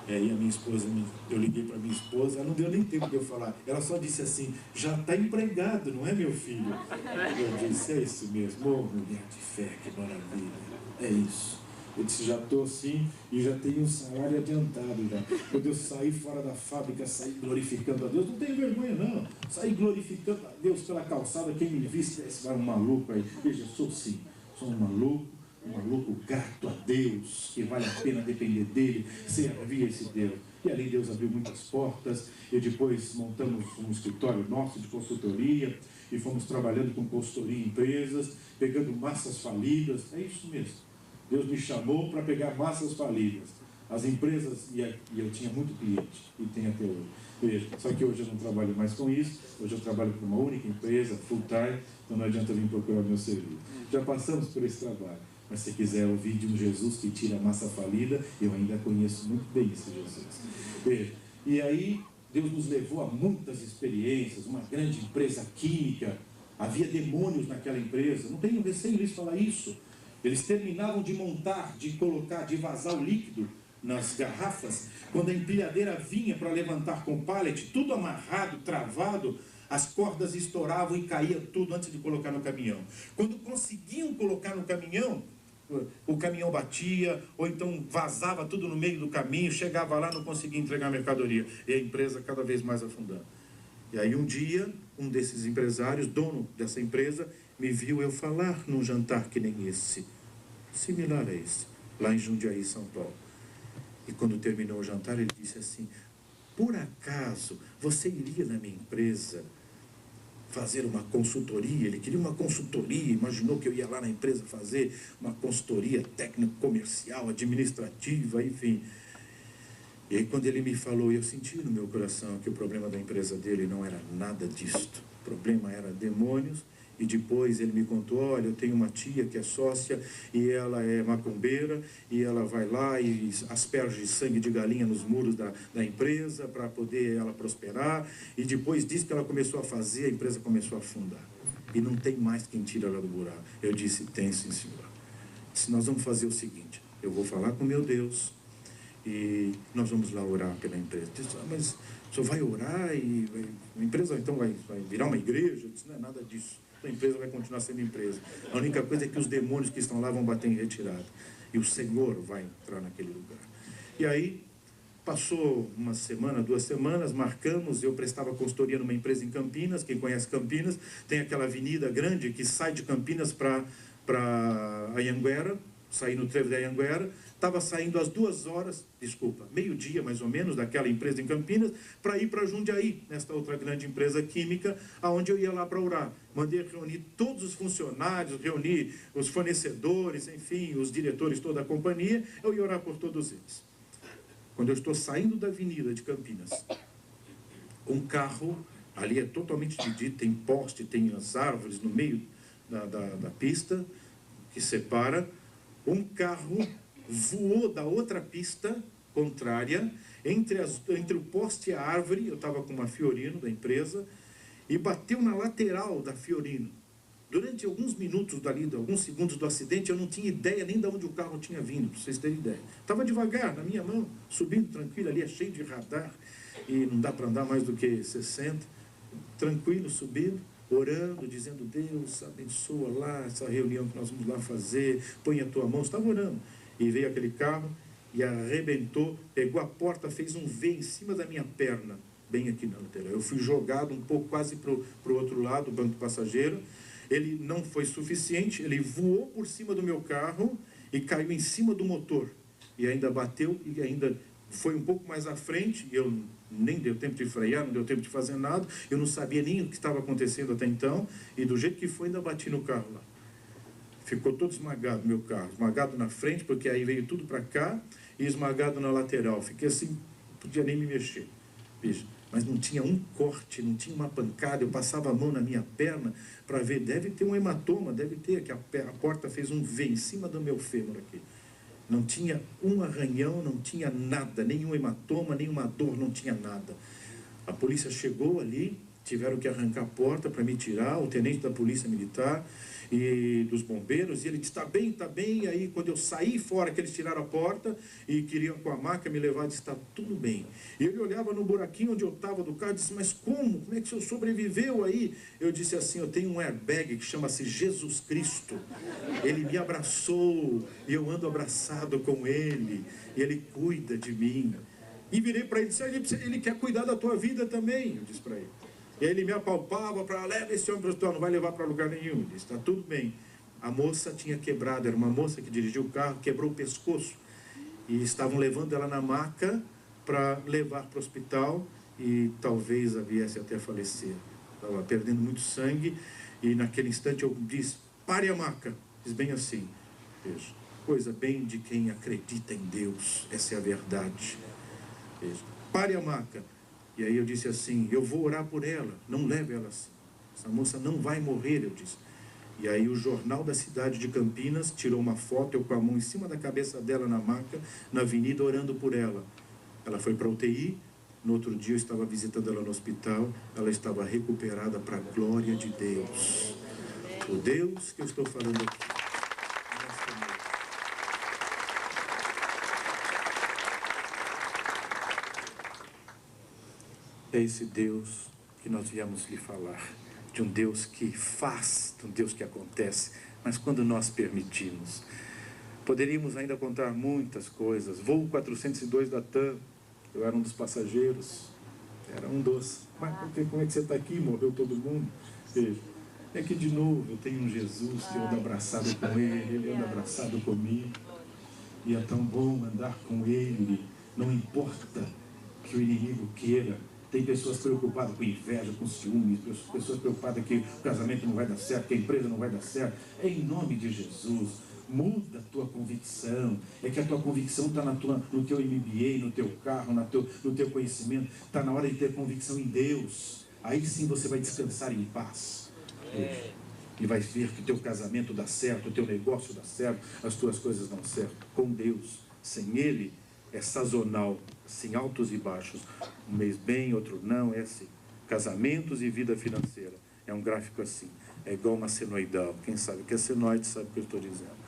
E aí a minha esposa, eu liguei para minha esposa, ela não deu nem tempo de eu falar. Ela só disse assim: já está empregado, não é, meu filho? Eu disse: é isso mesmo. Oh, mulher de fé, que maravilha. É isso. Eu disse, já estou assim e já tenho um salário adiantado já. Quando eu sair fora da fábrica, sair glorificando a Deus, não tenho vergonha não. Sair glorificando a Deus pela calçada, quem me visse, esse cara um maluco aí. Veja, sou sim, sou um maluco grato a Deus, que vale a pena depender dele, servir esse Deus. E ali Deus abriu muitas portas, e depois montamos um escritório nosso de consultoria, e fomos trabalhando com consultoria em empresas, pegando massas falidas, é isso mesmo. Deus me chamou para pegar massas falidas. As empresas, e eu tinha muito cliente, e tenho até hoje. Veja, só que hoje eu não trabalho mais com isso, hoje eu trabalho com uma única empresa, full time, então não adianta vir procurar meu serviço. Já passamos por esse trabalho. Mas se quiser ouvir de um Jesus que tira a massa falida, eu ainda conheço muito bem esse Jesus. Veja, e aí Deus nos levou a muitas experiências, uma grande empresa química, havia demônios naquela empresa, não tenho receio de falar isso. Eles terminavam de montar, de colocar, de vazar o líquido nas garrafas, quando a empilhadeira vinha para levantar com pallet, tudo amarrado, travado, as cordas estouravam e caía tudo antes de colocar no caminhão. Quando conseguiam colocar no caminhão, o caminhão batia, ou então vazava tudo no meio do caminho, chegava lá, não conseguia entregar a mercadoria, e a empresa cada vez mais afundando. E aí um dia, um desses empresários, dono dessa empresa, me viu eu falar num jantar que nem esse, similar a esse, lá em Jundiaí, São Paulo. E quando terminou o jantar, ele disse assim, por acaso você iria na minha empresa fazer uma consultoria? Ele queria uma consultoria, imaginou que eu ia lá na empresa fazer uma consultoria técnico-comercial, administrativa, enfim. E aí quando ele me falou, eu senti no meu coração que o problema da empresa dele não era nada disto. O problema era demônios. E depois ele me contou, olha, eu tenho uma tia que é sócia e ela é macumbeira e ela vai lá e asperge sangue de galinha nos muros da empresa para poder ela prosperar. E depois disso que ela começou a fazer, a empresa começou a afundar. E não tem mais quem tira ela do buraco. Eu disse, tem sim, senhor. Disse, nós vamos fazer o seguinte, eu vou falar com meu Deus e nós vamos lá orar pela empresa. Eu disse, mas o senhor vai orar e a empresa então vai virar uma igreja? Eu disse, não é nada disso. A empresa vai continuar sendo empresa. A única coisa é que os demônios que estão lá vão bater em retirada. E o Senhor vai entrar naquele lugar. E aí, passou uma semana, 2 semanas, marcamos, eu prestava consultoria numa empresa em Campinas, quem conhece Campinas, tem aquela avenida grande que sai de Campinas para Anhanguera, saí no trevo da Anhanguera, estava saindo às 2h, meio-dia mais ou menos, daquela empresa em Campinas, para ir para Jundiaí, nesta outra grande empresa química, aonde eu ia lá para orar. Mandei reunir todos os funcionários, reunir os fornecedores, enfim, os diretores, toda a companhia, eu ia orar por todos eles. Quando eu estou saindo da avenida de Campinas, um carro, ali é totalmente dividido, tem poste, tem as árvores no meio da pista, que separa, um carro voou da outra pista contrária, entre o poste e a árvore, eu estava com uma Fiorino da empresa, e bateu na lateral da Fiorino. Durante alguns minutos dali, alguns segundos do acidente, eu não tinha ideia nem de onde o carro tinha vindo, para vocês terem ideia. Estava devagar, na minha mão, subindo tranquilo, ali é cheio de radar, e não dá para andar mais do que 60, tranquilo, subindo, orando, dizendo, Deus, abençoa lá essa reunião que nós vamos lá fazer, põe a tua mão, estava orando. E veio aquele carro e arrebentou, pegou a porta, fez um V em cima da minha perna, bem aqui na lateral. Eu fui jogado um pouco quase para o outro lado, o banco passageiro. Ele não foi suficiente, ele voou por cima do meu carro e caiu em cima do motor. E ainda bateu e ainda foi um pouco mais à frente, eu nem deu tempo de frear, não deu tempo de fazer nada, eu não sabia nem o que estava acontecendo até então, e do jeito que foi, ainda bati no carro lá. Ficou todo esmagado meu carro, esmagado na frente, porque aí veio tudo para cá, e esmagado na lateral. Fiquei assim, não podia nem me mexer, bicho. Mas não tinha um corte, não tinha uma pancada, eu passava a mão na minha perna para ver, deve ter um hematoma, deve ter, que a porta fez um V em cima do meu fêmur aqui. Não tinha um arranhão, não tinha nada, nenhum hematoma, nenhuma dor, não tinha nada. A polícia chegou ali, tiveram que arrancar a porta para me tirar, o tenente da polícia militar e dos bombeiros, e ele disse, está bem, e aí quando eu saí fora, que eles tiraram a porta e queriam com a maca me levar, disse, está tudo bem. E ele olhava no buraquinho onde eu estava do carro e disse, mas como é que o senhor sobreviveu aí? Eu disse assim, eu tenho um airbag que chama-se Jesus Cristo, ele me abraçou, e eu ando abraçado com ele, e ele cuida de mim. E virei para ele e disse, ele quer cuidar da tua vida também, eu disse para ele. E aí ele me apalpava para, leva esse homem para o hospital, não vai levar para lugar nenhum. Ele disse, está tudo bem. A moça tinha quebrado, era uma moça que dirigiu o carro, quebrou o pescoço. E estavam levando ela na maca para levar para o hospital e talvez a viesse até a falecer. Estava perdendo muito sangue e naquele instante eu disse, pare a maca. Diz bem assim, veja, coisa bem de quem acredita em Deus, essa é a verdade. Veja, pare a maca. E aí eu disse assim, eu vou orar por ela, não leve ela assim. Essa moça não vai morrer, eu disse. E aí o jornal da cidade de Campinas tirou uma foto, eu com a mão em cima da cabeça dela na maca, na avenida, orando por ela. Ela foi para a UTI, no outro dia eu estava visitando ela no hospital, ela estava recuperada para a glória de Deus. O Deus que eu estou falando aqui. É esse Deus que nós viemos lhe falar, de um Deus que faz, de um Deus que acontece, mas quando nós permitimos. Poderíamos ainda contar muitas coisas. Voo 402 da TAM, eu era um dos passageiros, era um dos. Mas como é que você está aqui? Morreu todo mundo? Veja, é que de novo eu tenho um Jesus que eu ando abraçado com ele anda abraçado comigo, e é tão bom andar com ele, não importa que o inimigo queira. Tem pessoas preocupadas com inveja, com ciúmes, pessoas preocupadas que o casamento não vai dar certo, que a empresa não vai dar certo. É em nome de Jesus. Muda a tua convicção. É que a tua convicção está no teu MBA, no teu carro, no teu conhecimento. Está na hora de ter convicção em Deus. Aí sim você vai descansar em paz. E vai ver que o teu casamento dá certo, o teu negócio dá certo, as tuas coisas dão certo. Com Deus. Sem Ele é sazonal, sem altos e baixos. Um mês bem, outro não, é assim. Casamentos e vida financeira. É um gráfico assim. É igual uma senoidal. Quem sabe o que é senoide sabe o que eu estou dizendo.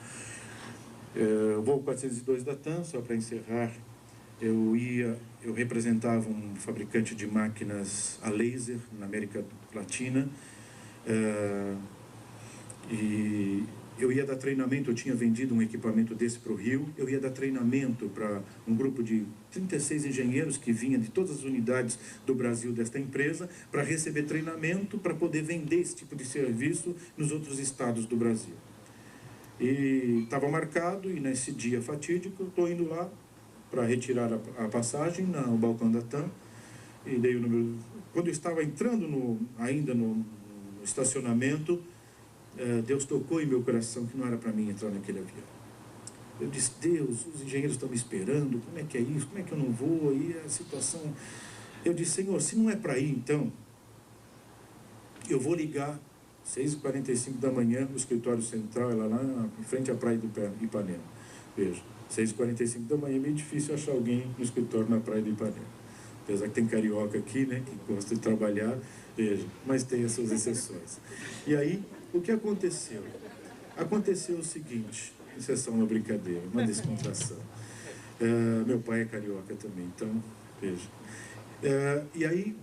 Voo 402 da TAM, só para encerrar. Eu representava um fabricante de máquinas a laser na América Latina. E eu ia dar treinamento, eu tinha vendido um equipamento desse para o Rio, eu ia dar treinamento para um grupo de 36 engenheiros que vinha de todas as unidades do Brasil desta empresa, para receber treinamento, para poder vender esse tipo de serviço nos outros estados do Brasil. E estava marcado, e nesse dia fatídico, eu estou indo lá para retirar a passagem no balcão da TAM, e dei o número. Quando eu estava entrando ainda no estacionamento, Deus tocou em meu coração que não era para mim entrar naquele avião. Eu disse, Deus, os engenheiros estão me esperando, como é que é isso? Como é que eu não vou? E a situação... Eu disse, Senhor, se não é para ir, então, eu vou ligar 6h45 da manhã no escritório central, ela lá em frente à praia do Ipanema. Veja, 6h45 da manhã é meio difícil achar alguém no escritório na praia do Ipanema. Apesar que tem carioca aqui, né, que gosta de trabalhar, veja, mas tem as suas exceções. E aí, o que aconteceu? Aconteceu o seguinte, isso é só uma brincadeira, uma descontração. Meu pai é carioca também, então, veja. E aí,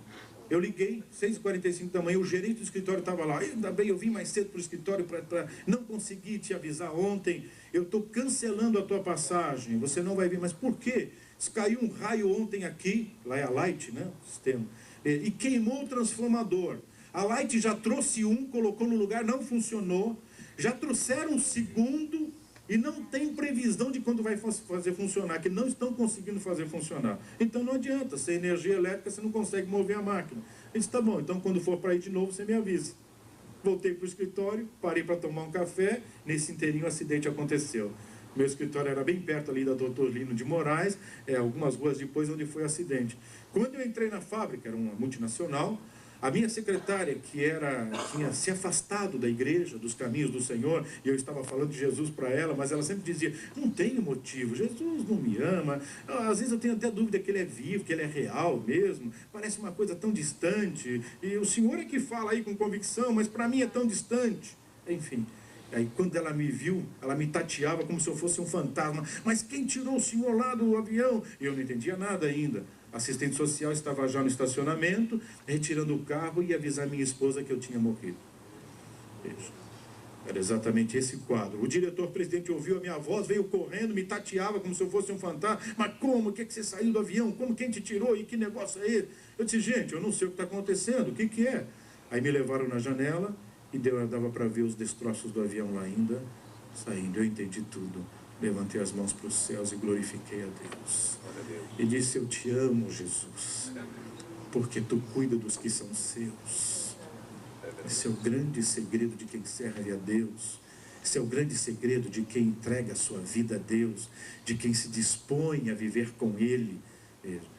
eu liguei, 6h45 da manhã, o gerente do escritório estava lá. Ainda bem, eu vim mais cedo para o escritório para não conseguir te avisar ontem. Eu estou cancelando a tua passagem, você não vai vir. Mas por quê? Caiu um raio ontem aqui, lá é a Light, né, o sistema, e queimou o transformador. A Light já trouxe um, colocou no lugar, não funcionou. Já trouxeram um segundo e não tem previsão de quando vai fazer funcionar, que não estão conseguindo fazer funcionar. Então não adianta, sem energia elétrica você não consegue mover a máquina. Eu disse, tá bom, então quando for para ir de novo você me avisa. Voltei para o escritório, parei para tomar um café, nesse inteirinho o acidente aconteceu. Meu escritório era bem perto ali da Dr. Lino de Moraes, algumas ruas depois onde foi o acidente. Quando eu entrei na fábrica, era uma multinacional, A minha secretária, que tinha se afastado da igreja, dos caminhos do Senhor, e eu estava falando de Jesus para ela, mas ela sempre dizia, não tenho motivo, Jesus não me ama, às vezes eu tenho até dúvida que ele é vivo, que ele é real mesmo, parece uma coisa tão distante, e o Senhor é que fala aí com convicção, mas para mim é tão distante. Enfim, aí quando ela me viu, ela me tateava como se eu fosse um fantasma, mas quem tirou o senhor lá do avião? E eu não entendia nada ainda. A assistente social estava já no estacionamento, retirando o carro e ia avisar minha esposa que eu tinha morrido. Veja, era exatamente esse quadro. O diretor-presidente ouviu a minha voz, veio correndo, me tateava como se eu fosse um fantasma. Mas como? O que é que você saiu do avião? Como? Quem te tirou? E que negócio é esse? Eu disse, gente, eu não sei o que está acontecendo, o que que é? Aí me levaram na janela e dava para ver os destroços do avião lá ainda, saindo. Eu entendi tudo. Levantei as mãos para os céus e glorifiquei a Deus. E disse, eu te amo, Jesus, porque tu cuida dos que são seus. Esse é o grande segredo de quem serve a Deus. Esse é o grande segredo de quem entrega a sua vida a Deus, de quem se dispõe a viver com Ele.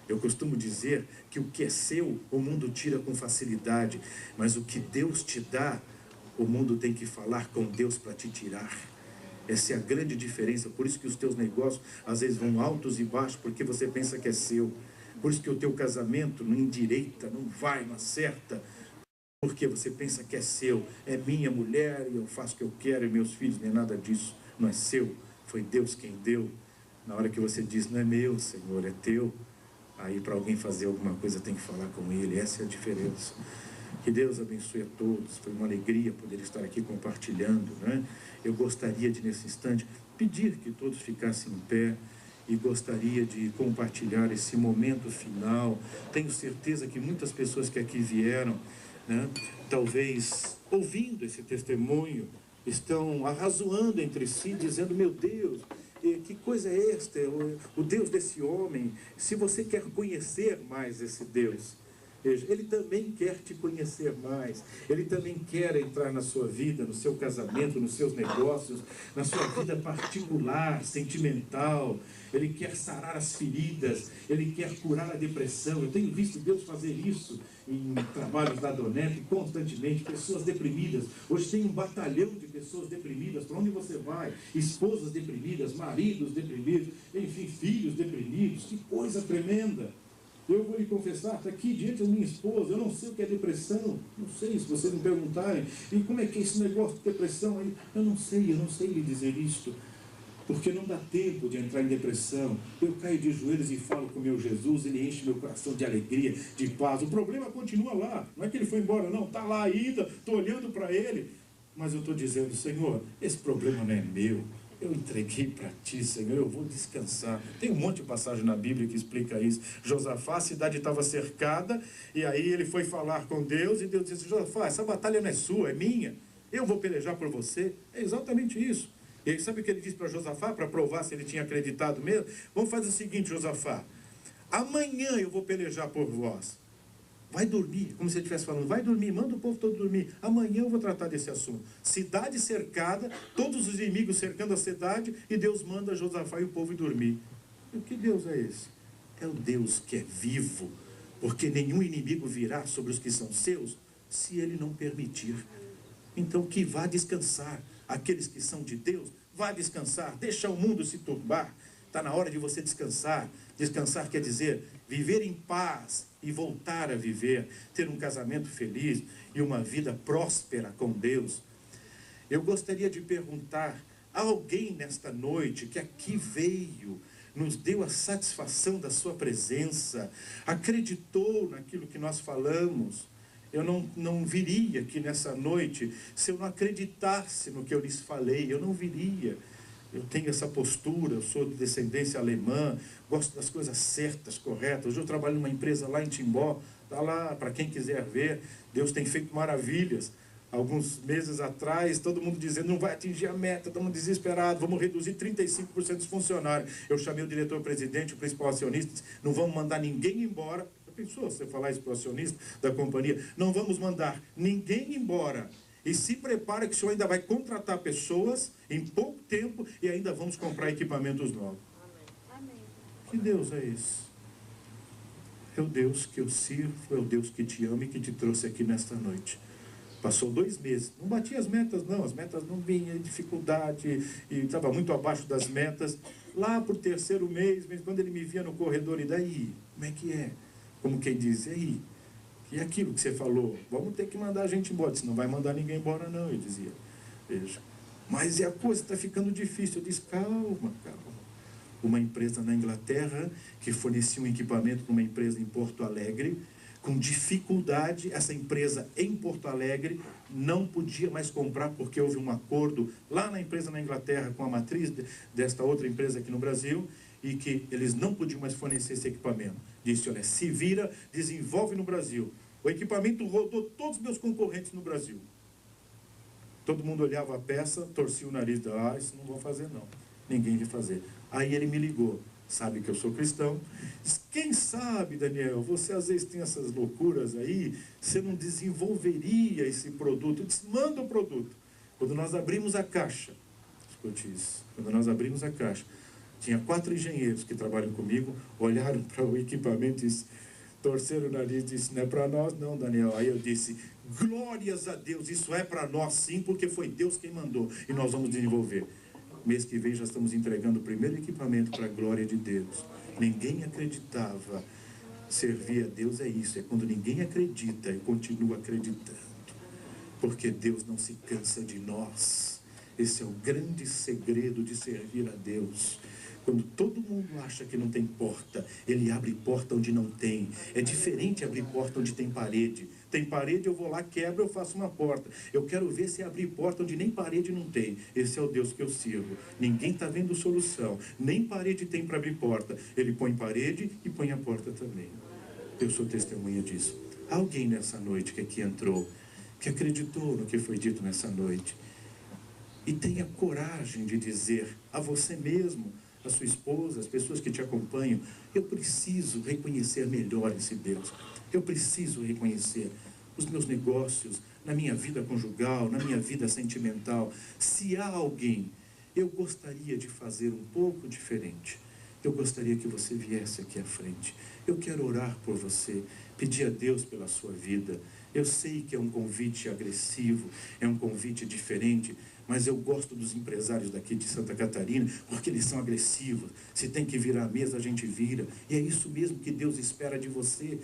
Eu costumo dizer que o que é seu, o mundo tira com facilidade, mas o que Deus te dá, o mundo tem que falar com Deus para te tirar. Essa é a grande diferença, por isso que os teus negócios às vezes vão altos e baixos, porque você pensa que é seu. Por isso que o teu casamento não endireita, não vai, não acerta, porque você pensa que é seu. É minha mulher e eu faço o que eu quero, e meus filhos, nem nada disso. Não é seu, foi Deus quem deu. Na hora que você diz, não é meu, Senhor, é teu, aí para alguém fazer alguma coisa tem que falar com Ele. Essa é a diferença. Que Deus abençoe a todos. Foi uma alegria poder estar aqui compartilhando, né? Eu gostaria de, nesse instante, pedir que todos ficassem em pé e gostaria de compartilhar esse momento final. Tenho certeza que muitas pessoas que aqui vieram, né, talvez ouvindo esse testemunho, estão arrazoando entre si, dizendo, meu Deus, que coisa é esta? O Deus desse homem. Se você quer conhecer mais esse Deus, Ele também quer te conhecer mais. Ele também quer entrar na sua vida, no seu casamento, nos seus negócios, na sua vida particular, sentimental. Ele quer sarar as feridas. Ele quer curar a depressão. Eu tenho visto Deus fazer isso em trabalhos da Donep constantemente. Pessoas deprimidas. Hoje tem um batalhão de pessoas deprimidas. Para onde você vai? Esposas deprimidas, maridos deprimidos, enfim, filhos deprimidos. Que coisa tremenda! Eu vou lhe confessar, está aqui diante da minha esposa, eu não sei o que é depressão, não sei, se vocês me perguntarem, e como é que é esse negócio de depressão aí? Eu não sei lhe dizer isto, porque não dá tempo de entrar em depressão. Eu caio de joelhos e falo com o meu Jesus, Ele enche meu coração de alegria, de paz. O problema continua lá, não é que Ele foi embora não, está lá ainda, estou olhando para Ele, mas eu estou dizendo, Senhor, esse problema não é meu. Eu entreguei para ti, Senhor, eu vou descansar. Tem um monte de passagem na Bíblia que explica isso. Josafá, a cidade estava cercada, e aí ele foi falar com Deus, e Deus disse, Josafá, essa batalha não é sua, é minha. Eu vou pelejar por você. É exatamente isso. E aí, sabe o que ele disse para Josafá, para provar se ele tinha acreditado mesmo? Vamos fazer o seguinte, Josafá, amanhã eu vou pelejar por vós. Vai dormir, como se ele estivesse falando, vai dormir, manda o povo todo dormir. Amanhã eu vou tratar desse assunto. Cidade cercada, todos os inimigos cercando a cidade, e Deus manda Josafá e o povo ir dormir. E que Deus é esse? É o Deus que é vivo, porque nenhum inimigo virá sobre os que são seus, se Ele não permitir. Então que vá descansar. Aqueles que são de Deus, vá descansar, deixa o mundo se turbar. Está na hora de você descansar. Descansar quer dizer viver em paz e voltar a viver, ter um casamento feliz e uma vida próspera com Deus. Eu gostaria de perguntar a alguém nesta noite que aqui veio, nos deu a satisfação da sua presença, acreditou naquilo que nós falamos. Eu não viria aqui nessa noite se eu não acreditasse no que eu lhes falei, eu não viria. Eu tenho essa postura, eu sou de descendência alemã, gosto das coisas certas, corretas. Hoje eu trabalho numa empresa lá em Timbó, está lá, para quem quiser ver, Deus tem feito maravilhas. Alguns meses atrás, todo mundo dizendo, não vai atingir a meta, estamos desesperados, vamos reduzir 35% dos funcionários. Eu chamei o diretor-presidente, o principal acionista, disse, não vamos mandar ninguém embora. Já pensou você falar isso para o acionista da companhia? Não vamos mandar ninguém embora. E se prepara que o senhor ainda vai contratar pessoas em pouco tempo e ainda vamos comprar equipamentos novos. Amém. Que Deus é esse? é o Deus que eu sirvo, é o Deus que te ama e que te trouxe aqui nesta noite. Passou 2 meses, não batia as metas não, as metas não vinham, dificuldade, e estava muito abaixo das metas. Lá para o 3º mês, quando ele me via no corredor, e daí? Como é que é? Como quem diz, e aí? E aquilo que você falou? Vamos ter que mandar a gente embora. Disse, não vai mandar ninguém embora não, eu dizia. Veja. Mas a coisa está ficando difícil. Eu disse, calma. Uma empresa na Inglaterra que fornecia um equipamento para uma empresa em Porto Alegre, com dificuldade, essa empresa em Porto Alegre não podia mais comprar porque houve um acordo lá na empresa na Inglaterra com a matriz desta outra empresa aqui no Brasil, e que eles não podiam mais fornecer esse equipamento. Disse, olha, se vira, desenvolve no Brasil. O equipamento rodou todos os meus concorrentes no Brasil. Todo mundo olhava a peça, torcia o nariz, isso não vou fazer não. Ninguém ia fazer. Aí ele me ligou, sabe que eu sou cristão. Diz, quem sabe, Daniel, você às vezes tem essas loucuras aí, você não desenvolveria esse produto? Eu disse, manda o produto. Quando nós abrimos a caixa, escute isso, quando nós abrimos a caixa, tinha 4 engenheiros que trabalham comigo, olharam para o equipamento e torceram o nariz e disse, não é para nós não, Daniel. Aí eu disse, glórias a Deus, isso é para nós sim, porque foi Deus quem mandou e nós vamos desenvolver. Mês que vem já estamos entregando o primeiro equipamento para a glória de Deus. Ninguém acreditava. Servir a Deus é isso, é quando ninguém acredita e continua acreditando. Porque Deus não se cansa de nós. Esse é o grande segredo de servir a Deus. Quando todo mundo acha que não tem porta, ele abre porta onde não tem. É diferente abrir porta onde tem parede. Tem parede, eu vou lá, quebro, eu faço uma porta. Eu quero ver se abrir porta onde nem parede não tem. Esse é o Deus que eu sirvo. Ninguém está vendo solução. Nem parede tem para abrir porta. Ele põe parede e põe a porta também. Eu sou testemunha disso. Alguém nessa noite que aqui entrou, que acreditou no que foi dito nessa noite, e tenha coragem de dizer a você mesmo, a sua esposa, as pessoas que te acompanham, eu preciso reconhecer melhor esse Deus. Eu preciso reconhecer os meus negócios, na minha vida conjugal, na minha vida sentimental. Se há alguém, eu gostaria de fazer um pouco diferente. Eu gostaria que você viesse aqui à frente. Eu quero orar por você, pedir a Deus pela sua vida. Eu sei que é um convite agressivo, é um convite diferente, mas eu gosto dos empresários daqui de Santa Catarina, porque eles são agressivos. Se tem que virar a mesa, a gente vira. E é isso mesmo que Deus espera de você.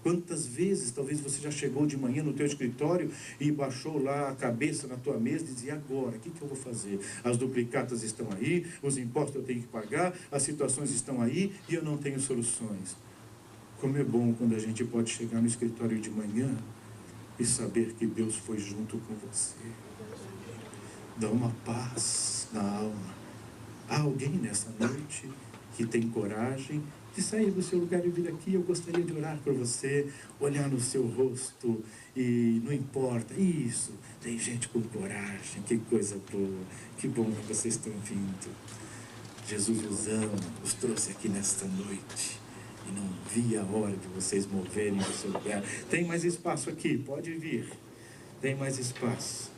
Quantas vezes, talvez você já chegou de manhã no teu escritório e baixou lá a cabeça na tua mesa e dizia, agora, o que eu vou fazer? As duplicatas estão aí, os impostos eu tenho que pagar, as situações estão aí e eu não tenho soluções. Como é bom quando a gente pode chegar no escritório de manhã e saber que Deus foi junto com você. Dá uma paz na alma. Há alguém nessa noite que tem coragem de sair do seu lugar e vir aqui? Eu gostaria de orar por você, olhar no seu rosto e não importa. Isso, tem gente com coragem, que coisa boa, que bom que vocês estão vindo. Jesus os ama, os trouxe aqui nesta noite e não vi a hora de vocês moverem do seu lugar. Tem mais espaço aqui, pode vir, tem mais espaço.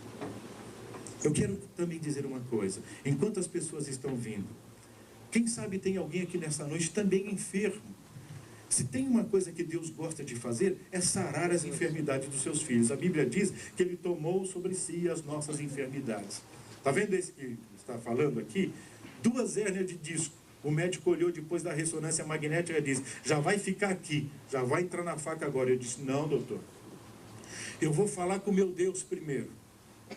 Eu quero também dizer uma coisa, enquanto as pessoas estão vindo, quem sabe tem alguém aqui nessa noite também enfermo. Se tem uma coisa que Deus gosta de fazer, é sarar as enfermidades dos seus filhos. A Bíblia diz que Ele tomou sobre si as nossas enfermidades. Está vendo esse que está falando aqui? 2 hérnias de disco. O médico olhou depois da ressonância magnética e disse, já vai ficar aqui, já vai entrar na faca agora. Eu disse, não, doutor, eu vou falar com o meu Deus primeiro.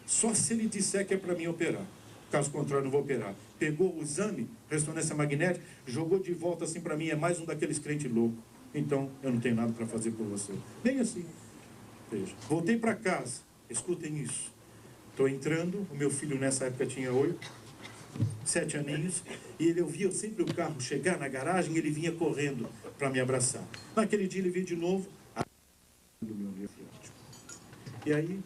Só se ele disser que é para mim operar. Caso contrário, não vou operar. Pegou o exame, ressonância magnética, jogou de volta assim para mim, é mais um daqueles crentes loucos. Então, eu não tenho nada para fazer por você. Bem assim. Veja. Voltei para casa. Escutem isso. Estou entrando, o meu filho nessa época tinha 7 aninhos, e ele ouvia sempre o carro chegar na garagem, e ele vinha correndo para me abraçar. Naquele dia ele veio de novo, e aí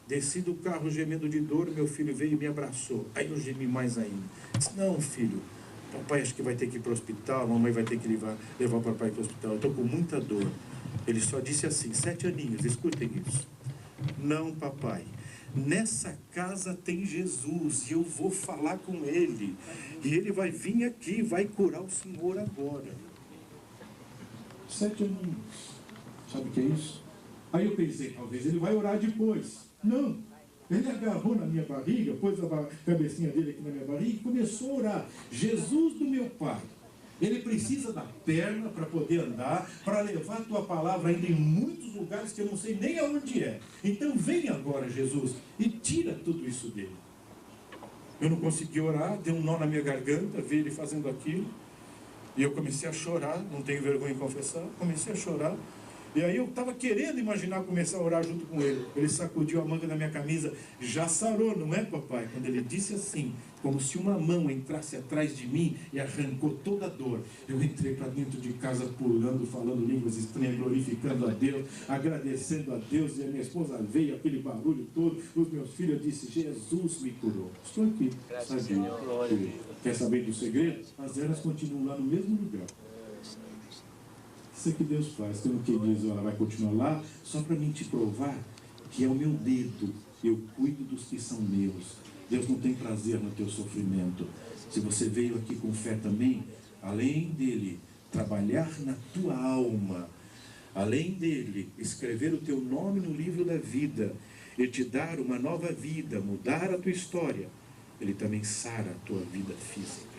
desci do carro gemendo de dor, meu filho veio e me abraçou. Aí eu gemi mais ainda. Disse, não, filho, papai acho que vai ter que ir para o hospital, mamãe vai ter que levar o papai para o hospital. Eu estou com muita dor. Ele só disse assim, 7 aninhos, escutem isso. Não, papai, nessa casa tem Jesus e eu vou falar com Ele. E Ele vai vir aqui, vai curar o senhor agora. 7 aninhos. Sabe o que é isso? Aí eu pensei, talvez ele vai orar depois. Não. Ele agarrou na minha barriga, pôs a cabecinha dele aqui na minha barriga e começou a orar. Jesus do meu Pai, ele precisa da perna para poder andar, para levar a tua palavra ainda em muitos lugares que eu não sei nem aonde é. Então vem agora, Jesus, e tira tudo isso dele. Eu não consegui orar, deu um nó na minha garganta, vi ele fazendo aquilo. E eu comecei a chorar, não tenho vergonha em confessar, comecei a chorar. E aí eu estava querendo imaginar começar a orar junto com ele. Ele sacudiu a manga da minha camisa, já sarou, não é, papai? Quando ele disse assim, como se uma mão entrasse atrás de mim e arrancou toda a dor. Eu entrei para dentro de casa pulando, falando línguas estranhas, glorificando a Deus, agradecendo a Deus. E a minha esposa veio, aquele barulho todo. Os meus filhos, eu disse, Jesus me curou. Estou aqui, sabe? Quer saber do segredo? As eras continuam lá no mesmo lugar. Isso é que Deus faz. Tem um que diz, ela vai continuar lá, só para mim te provar que é o meu dedo. Eu cuido dos que são meus. Deus não tem prazer no teu sofrimento. Se você veio aqui com fé também, além dele trabalhar na tua alma, além dele escrever o teu nome no livro da vida e te dar uma nova vida, mudar a tua história, ele também sara a tua vida física.